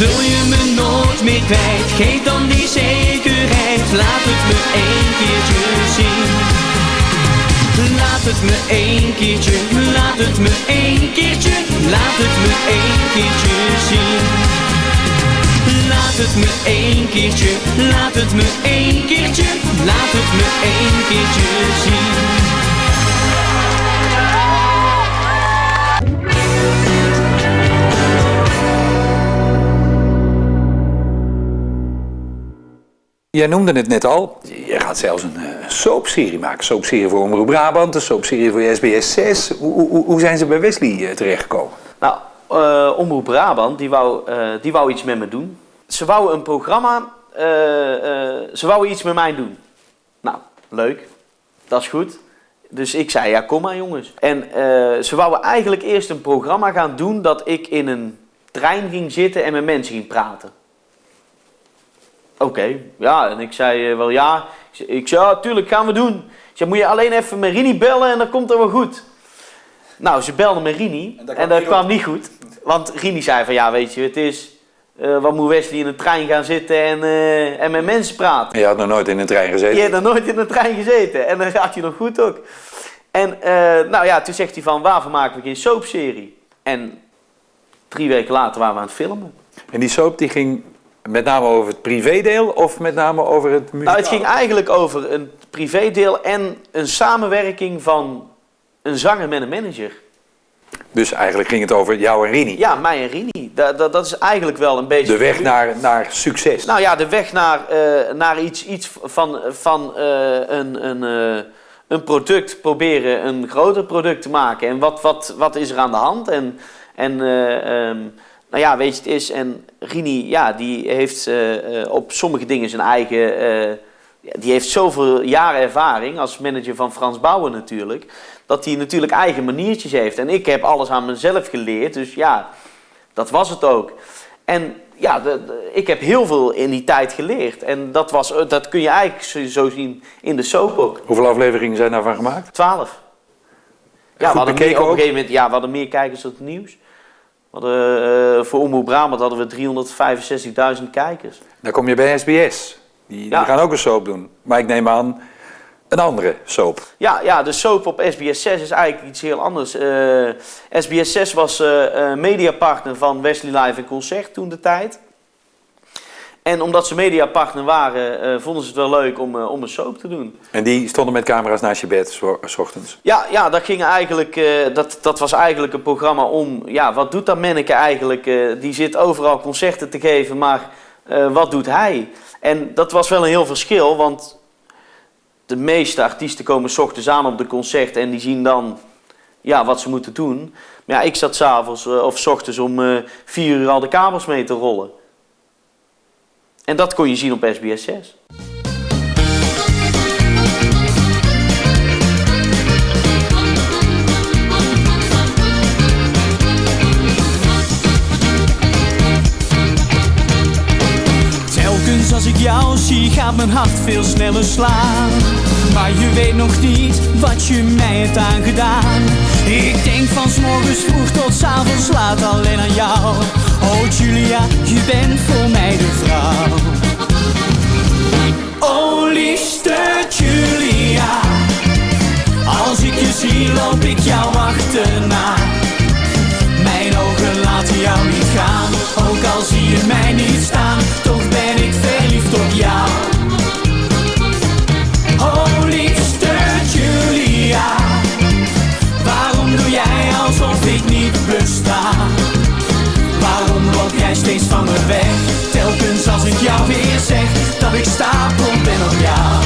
Wil je me nooit meer kwijt, geef dan die zekerheid. Laat het me één keertje zien. Laat het me één keertje, laat het me één keertje, laat het me één keertje zien. Laat het me één keertje, laat het me één keertje, laat het me één keertje zien. Jij noemde het net al, je gaat zelfs een soapserie maken. Een soapserie voor Omroep Brabant, een soapserie voor SBS 6. Hoe zijn ze bij Wesley terechtgekomen? Nou, Omroep Brabant, die wou iets met me doen. Ze wou een programma, ze wou iets met mij doen. Nou, leuk. Dat is goed. Dus ik zei, ja kom maar jongens. En ze wouden eigenlijk eerst een programma gaan doen dat ik in een trein ging zitten en met mensen ging praten. Oké, ja, en ik zei wel ja. Ik zei, ja, tuurlijk gaan we doen. Ik zei, moet je alleen even met Rini bellen en dan komt het wel goed. Nou, ze belden met Rini en dat kwam niet goed. Want Rini zei van, ja weet je, het is... wat moet Wesley in een trein gaan zitten en met mensen praten? Je had nog nooit in een trein gezeten? Je had nog nooit in een trein gezeten. En dan gaat hij nog goed ook. En nou ja, toen zegt hij van, waarvoor maken we geen soapserie? En 3 weken later waren we aan het filmen. En die soap die ging met name over het privédeel of met name over het muzikaal? Nou, het ging eigenlijk over een privédeel en een samenwerking van een zanger met een manager. Dus eigenlijk ging het over jou en Rini? Ja, mij en Rini. Dat is eigenlijk wel een beetje... De weg naar succes? Nou ja, de weg naar iets van een product proberen een groter product te maken. En wat is er aan de hand? Nou ja, weet je, het is... En Rini, ja, die heeft op sommige dingen zijn eigen... die heeft zoveel jaren ervaring als manager van Frans Bauer natuurlijk... dat hij natuurlijk eigen maniertjes heeft. En ik heb alles aan mezelf geleerd, dus ja, dat was het ook. En ja, ik heb heel veel in die tijd geleerd. En dat kun je eigenlijk zo zien in de soap ook. Hoeveel afleveringen zijn daarvan gemaakt? 12. Ja, we hadden op een gegeven moment, ja, we hadden meer kijkers dan het nieuws. Voor Omroep Brabant hadden we 365.000 kijkers. Dan kom je bij SBS. Die gaan ook een soap doen. Maar ik neem aan, een andere soap. Ja, de soap op SBS 6 is eigenlijk iets heel anders. SBS 6 was mediapartner van Wesley Live en Concert toen de tijd. En omdat ze mediapartner waren, vonden ze het wel leuk om een soap te doen. En die stonden met camera's naast je bed, 's ochtends? Ja, dat ging eigenlijk, dat was eigenlijk een programma om... Ja, wat doet dat manneke eigenlijk? Die zit overal concerten te geven, maar wat doet hij? En dat was wel een heel verschil, want... De meeste artiesten komen 's ochtends aan op de concert en die zien dan wat ze moeten doen. Maar ja, ik zat 's avonds of 's ochtends om 4 uur al de kabels mee te rollen. En dat kon je zien op SBS 6. Telkens als ik jou zie gaat mijn hart veel sneller slaan. Maar je weet nog niet wat je mij hebt aangedaan. Ik denk van 's morgens vroeg tot 's avonds laat alleen aan jou. Oh Julia, je bent voor mij de vrouw. Oh liefste Julia, als ik je zie loop ik jou achterna. Mijn ogen laten jou niet gaan, ook al zie je mij niet staan. Toch ben ik verliefd op jou. Oh liefste Julia, waarom doe jij alsof ik niet besta? Waarom loop jij steeds van me weg? Telkens als ik jou weer zeg dat ik stapel ben op jou.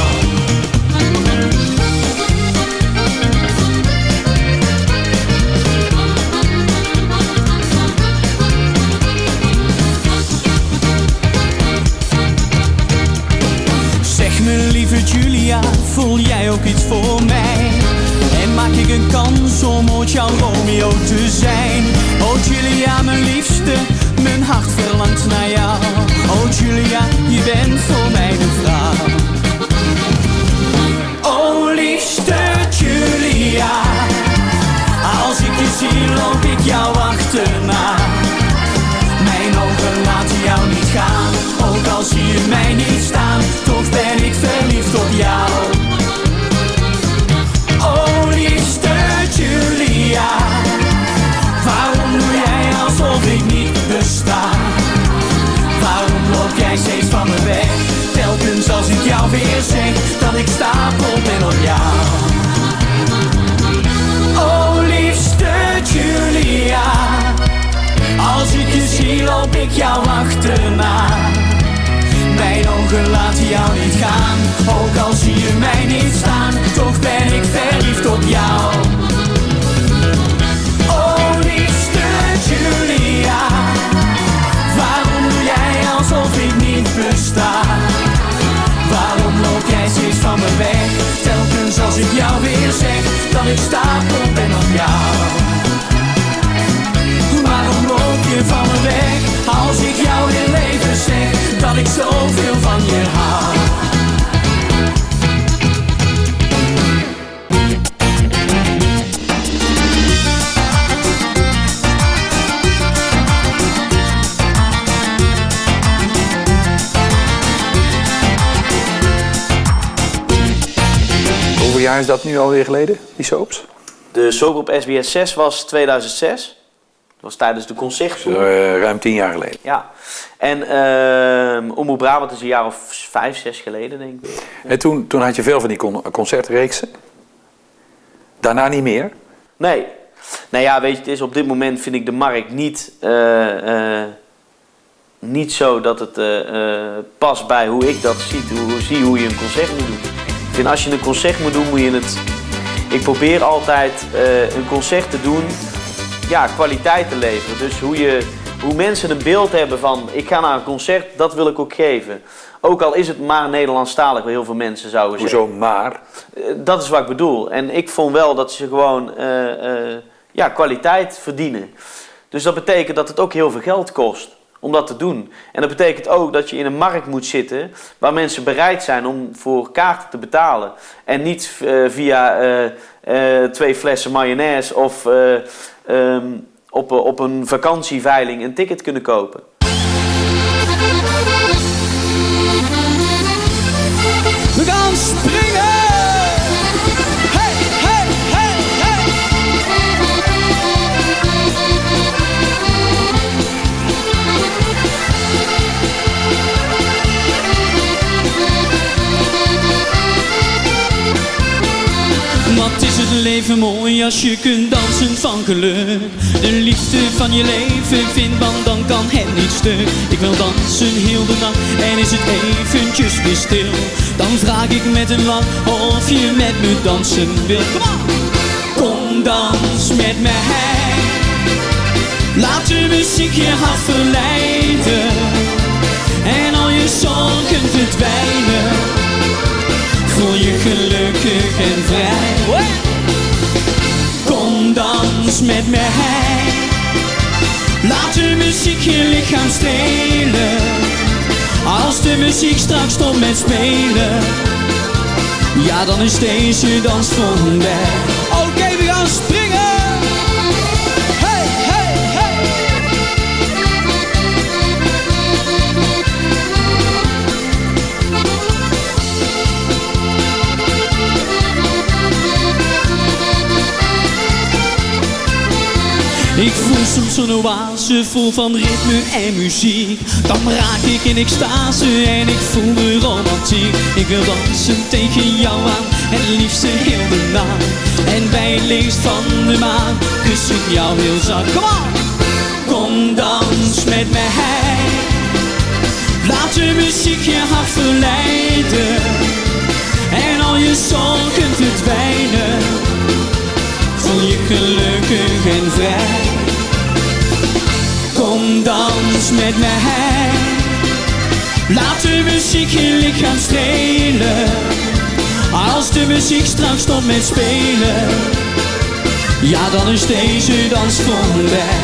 Zeg me lieve Julia, voel jij ook iets voor mij? En maak ik een kans om ooit jouw Romeo te zijn? Oh Julia, mijn liefste, mijn hart verlangt naar jou. Oh Julia, je bent voor mij de vrouw. Oh liefste Julia, als ik je zie loop ik jou achterna. Mijn ogen laten jou niet gaan, ook al zie je mij niet staan. Toch ben ik verliefd op jou. Oh liefste Julia, waarom doe jij alsof ik niet besta? Waarom loop jij steeds van me weg? Telkens als ik jou weer zeg dat ik stapel ben op jou. Oh liefste Julia, als ik je zie loop ik jou achterna. Mijn ogen laten jou niet gaan, ook al zie je mij niet staan. Toch ben ik verliefd op jou. Oh liefste Julia, waarom doe jij alsof ik niet besta? Waarom loop jij steeds van me weg? Telkens als ik jou weer zeg dat ik stapel ben op jou. Waarom loop je van me weg als ik jou in leven zeg dat ik zoveel van je hou? Hoeveel jaar is dat nu alweer geleden, die soaps? De soap op SBS 6 was 2006. Dat was tijdens de concerttour. Ruim 10 jaar geleden. Ja. En Omroep Brabant is een jaar of 5, 6 geleden, denk ik. En toen had je veel van die concertreeksen. Daarna niet meer? Nee. Nou ja, weet je, het is op dit moment vind ik de markt niet zo dat het past bij hoe ik dat zie, hoe je een concert moet doen. Ik vind als je een concert moet doen, moet je het... Ik probeer altijd een concert te doen, ja, kwaliteit te leveren. Dus hoe mensen een beeld hebben van, ik ga naar een concert, dat wil ik ook geven. Ook al is het maar Nederlandstalig, waar heel veel mensen zouden zeggen. Hoezo maar? Dat is wat ik bedoel. En ik vond wel dat ze gewoon kwaliteit verdienen. Dus dat betekent dat het ook heel veel geld kost om dat te doen. En dat betekent ook dat je in een markt moet zitten waar mensen bereid zijn om voor kaarten te betalen. En niet via 2 flessen mayonaise of op een vakantieveiling een ticket kunnen kopen. We gaan springen! Hey, hey, hey, hey! Wat is het leven mooi als je kunt dansen van geluk. De liefde van je leven vindt, want dan kan het niet stuk. Ik wil dansen heel de nacht en is het eventjes weer stil. Dan vraag ik met een lach of je met me dansen wil. Kom dans met mij. Laat de muziek je hart verleiden. En al je zorgen verdwijnen. Voel je gelukkig en vrij. Kom dans met mij. Laat de muziek je lichaam strelen. Als de muziek straks stopt met spelen, ja dan is deze dans voorbij. Oké, we gaan springen! Hey, hey, hey! Ik voel soms een oase vol van ritme en muziek. Dan raak ik in extase en ik voel de romantiek. Ik wil dansen tegen jou aan, het liefste heel de nacht. En bij het licht van de maan kus ik jou heel zacht. Kom on! Kom dans met mij. Laat de muziek je hart verleiden. En al je zorgen verdwijnen. Voel je gelukkig en vrij. Kom dans met mij. Laat de muziek je lichaam strelen. Als de muziek straks stopt met spelen, ja dan is deze dans voorbij.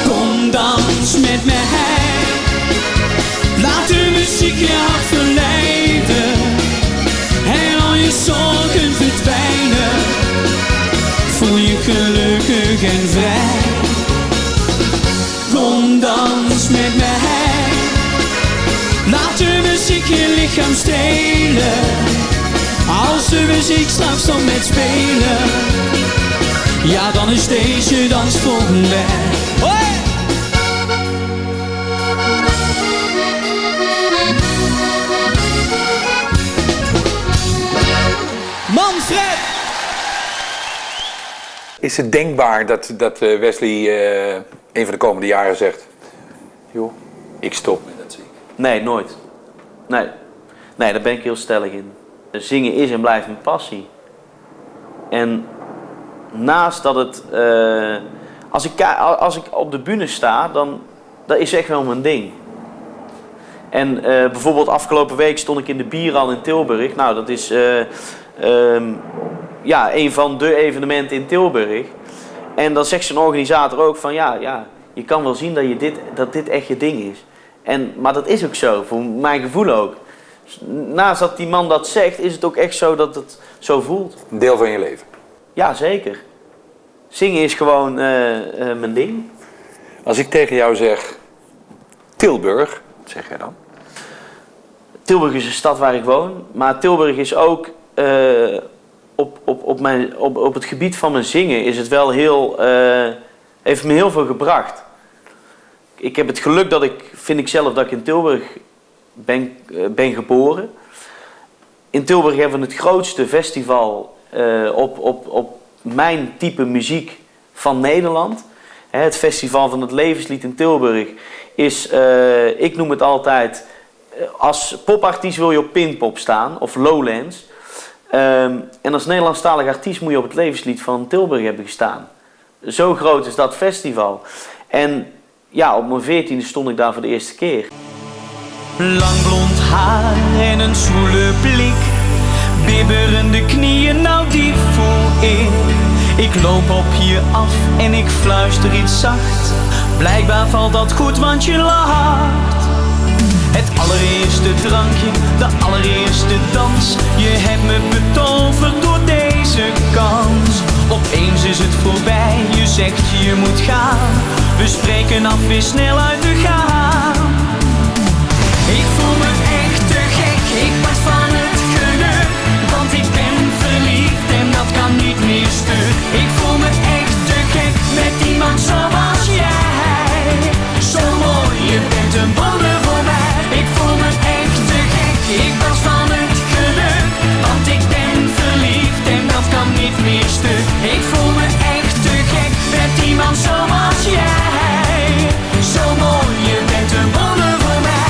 Kom dans met mij. Laat de muziek je hart verleiden. En al je zorgen verdwijnen. Voel je gelukkig en vrij. Kom dans met mij. Laat de muziek je lichaam strelen. Als de muziek straks stopt met spelen, ja dan is deze dans voorbij. Hoi! Manfred! Is het denkbaar dat Wesley een van de komende jaren zegt, joh, ik stop met dat zingen? Nee, nooit. Nee, daar ben ik heel stellig in. Zingen is en blijft mijn passie. En naast dat het... als ik op de bühne sta, dan dat is echt wel mijn ding. En bijvoorbeeld afgelopen week stond ik in de Bierhal in Tilburg. Nou, dat is een van de evenementen in Tilburg. En dan zegt zo'n organisator ook van ja, je kan wel zien dat dit echt je ding is. Maar dat is ook zo, voor mijn gevoel ook. Naast dat die man dat zegt, is het ook echt zo dat het zo voelt. Een deel van je leven? Ja, zeker. Zingen is gewoon mijn ding. Als ik tegen jou zeg Tilburg, wat zeg jij dan? Tilburg is een stad waar ik woon, maar Tilburg is ook op het gebied van mijn zingen is het wel heeft me heel veel gebracht. Ik heb het geluk dat vind ik zelf dat ik in Tilburg ben geboren. In Tilburg hebben we het grootste festival op mijn type muziek van Nederland. Het festival van het levenslied in Tilburg is, ik noem het altijd, als popartiest wil je op Pinkpop staan of Lowlands. En als Nederlandstalig artiest moet je op het levenslied van Tilburg hebben gestaan. Zo groot is dat festival. En ja, op mijn 14e stond ik daar voor de eerste keer. Lang blond haar en een zwoele blik, bibberende knieën, nou die voel ik. Ik loop op je af en ik fluister iets zacht. Blijkbaar valt dat goed, want je lacht. Het allereerste drankje, de allereerste dans. Je hebt me betoverd door deze kans. Opeens is het voorbij, je zegt je moet gaan. We spreken af weer snel uit de gaan. Ik voel me echt te gek, ik barst van het geluk. Want ik ben verliefd en dat kan niet meer stuk. Ik voel me echt te gek met iemand zoals jij. Zo mooi, je bent een wonder voor mij. Ik voel me echt te gek, ik barst van het geluk. Want ik ben verliefd en dat kan niet meer stuk. Ik voel me echt te gek met iemand zoals jij. Zo mooi, je bent een wonder voor mij.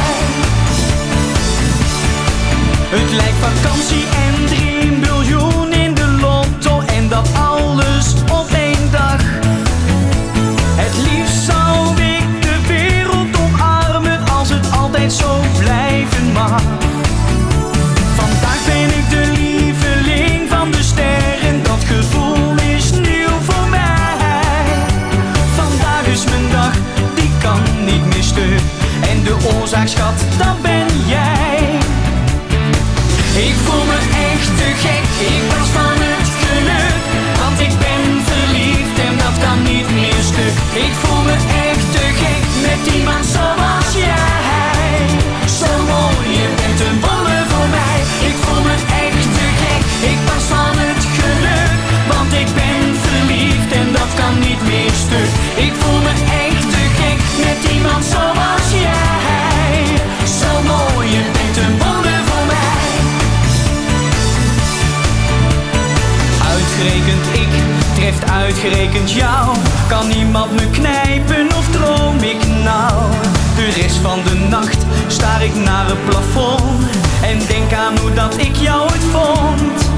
uitgerekend ik, treft uitgerekend jou. Kan niemand me knijpen of droom ik nou? De rest van de nacht staar ik naar het plafond en denk aan hoe dat ik jou ooit vond.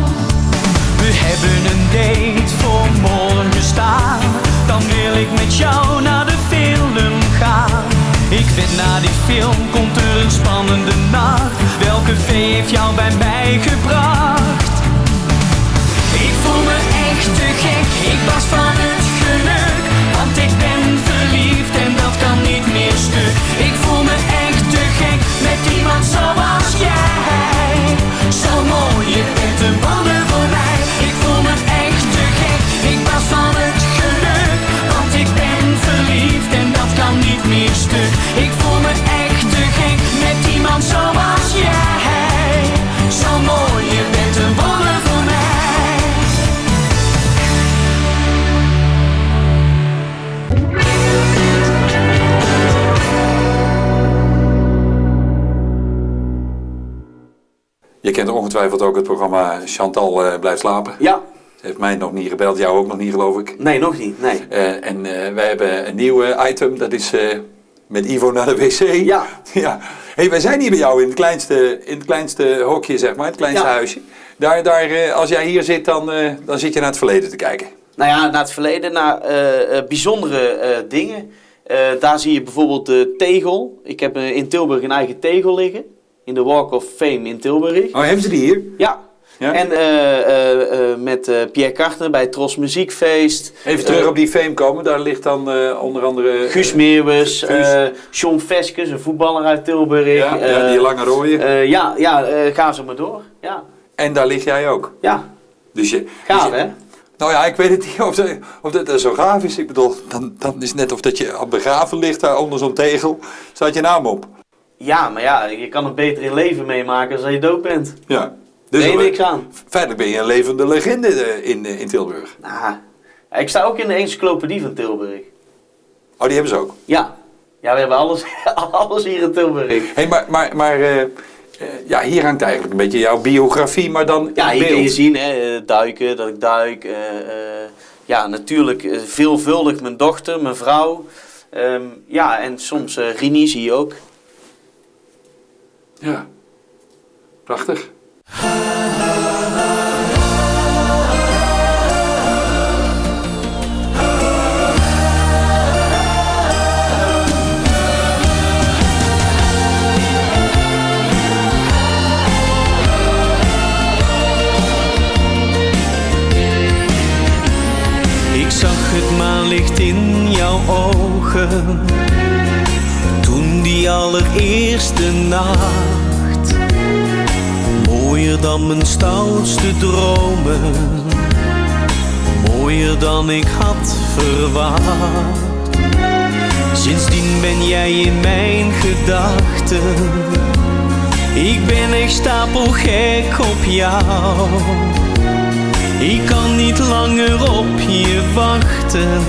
We hebben een date voor morgen staan, dan wil ik met jou naar de film gaan. Ik weet na die film komt er een spannende nacht. Welke vee heeft jou bij mij gebracht? Ik voel me echt te gek, ik was van het geluk, want ik ben verliefd en dat kan niet meer stuk. Ik voel me echt te gek met iemand zoals jij. Zo mooi, je bent een wonder voor mij. Ik voel me echt te gek, ik was van het geluk, want ik ben verliefd en dat kan niet meer stuk. Ik voel me echt te gek met iemand zoals jij. Zo mooi, je bent een wonder voor mij. Je kent ongetwijfeld ook het programma Chantal blijft slapen. Ja. Ze heeft mij nog niet gebeld, jou ook nog niet, geloof ik. Nee, nog niet. Nee. En wij hebben een nieuw item, dat is met Ivo naar de wc. Ja. Ja. Hey, wij zijn hier bij jou in het kleinste hokje, zeg maar, het kleinste huisje. Daar, als jij hier zit, dan zit je naar het verleden te kijken. Nou ja, naar het verleden, naar bijzondere dingen. Daar zie je bijvoorbeeld de tegel. Ik heb in Tilburg een eigen tegel liggen. In de Walk of Fame in Tilburg. Oh, hebben ze die hier? Ja. Ja? En met Pierre Carter bij het Tros Muziekfeest. Even terug op die Fame komen. Daar ligt dan onder andere... Guus Meeuwis, John Veskes, een voetballer uit Tilburg. Ja, die lange rooie. Ga zo maar door. Ja. En daar lig jij ook? Ja. Dus gaaf, hè? Nou ja, ik weet het niet of dat zo gaaf is. Ik bedoel, dan is het net of dat je begraven ligt daar onder zo'n tegel. Staat je naam op. Ja, maar ja, je kan het beter in leven meemaken als je dood bent. Ja. Dus nee, niks aan. Feitelijk ben je een levende legende in Tilburg. Nou, ik sta ook in de encyclopedie van Tilburg. Oh, die hebben ze ook? Ja. Ja, we hebben alles hier in Tilburg. Hey, maar ja, hier hangt eigenlijk een beetje jouw biografie, maar dan ja, hier kun je zien, hè, duiken, dat ik duik. Ja, natuurlijk veelvuldig mijn dochter, mijn vrouw. Ja, en soms Rini zie je ook. Ja, prachtig. Ik zag het maanlicht in jouw ogen, toen die allereerste nacht. Mooier dan mijn stoutste dromen, mooier dan ik had verwacht. Sindsdien ben jij in mijn gedachten, ik ben echt stapelgek op jou. Ik kan niet langer op je wachten,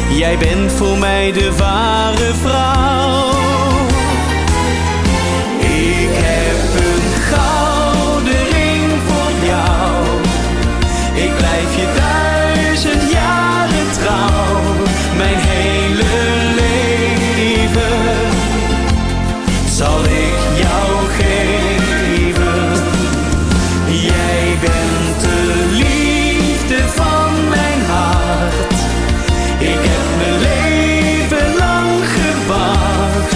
jij bent voor mij de ware vrouw. Ik heb een gouden ring voor jou, ik blijf je 1000 jaren trouw. Mijn hele leven zal ik jou geven. Jij bent de liefde van mijn hart. Ik heb mijn leven lang gewacht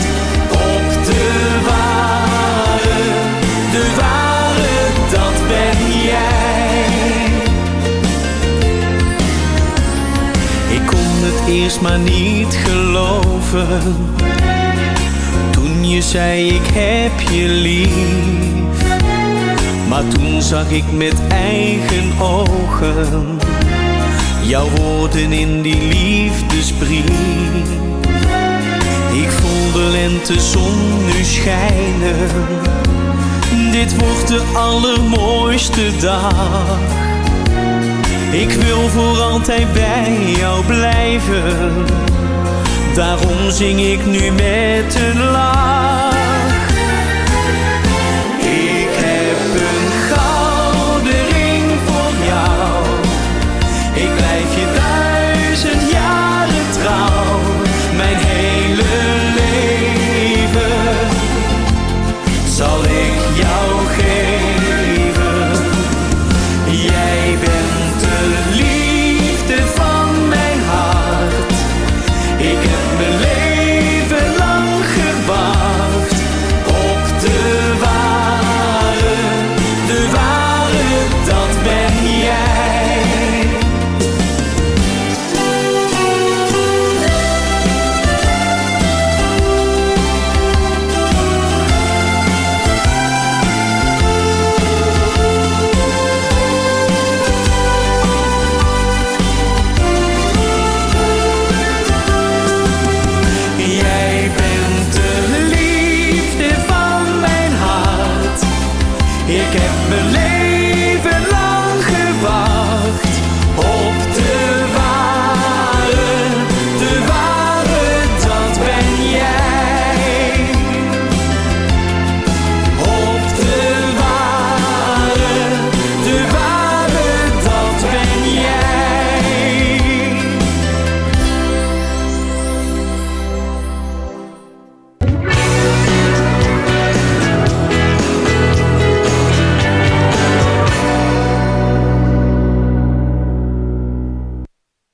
op de ware, dat ben jij. Ik kon het eerst maar niet geloven, toen je zei ik heb je lief. Maar toen zag ik met eigen ogen jouw woorden in die liefdesbrief. Ik voel de lentezon nu schijnen, dit wordt de allermooiste dag. Ik wil voor altijd bij jou blijven, daarom zing ik nu met een lach.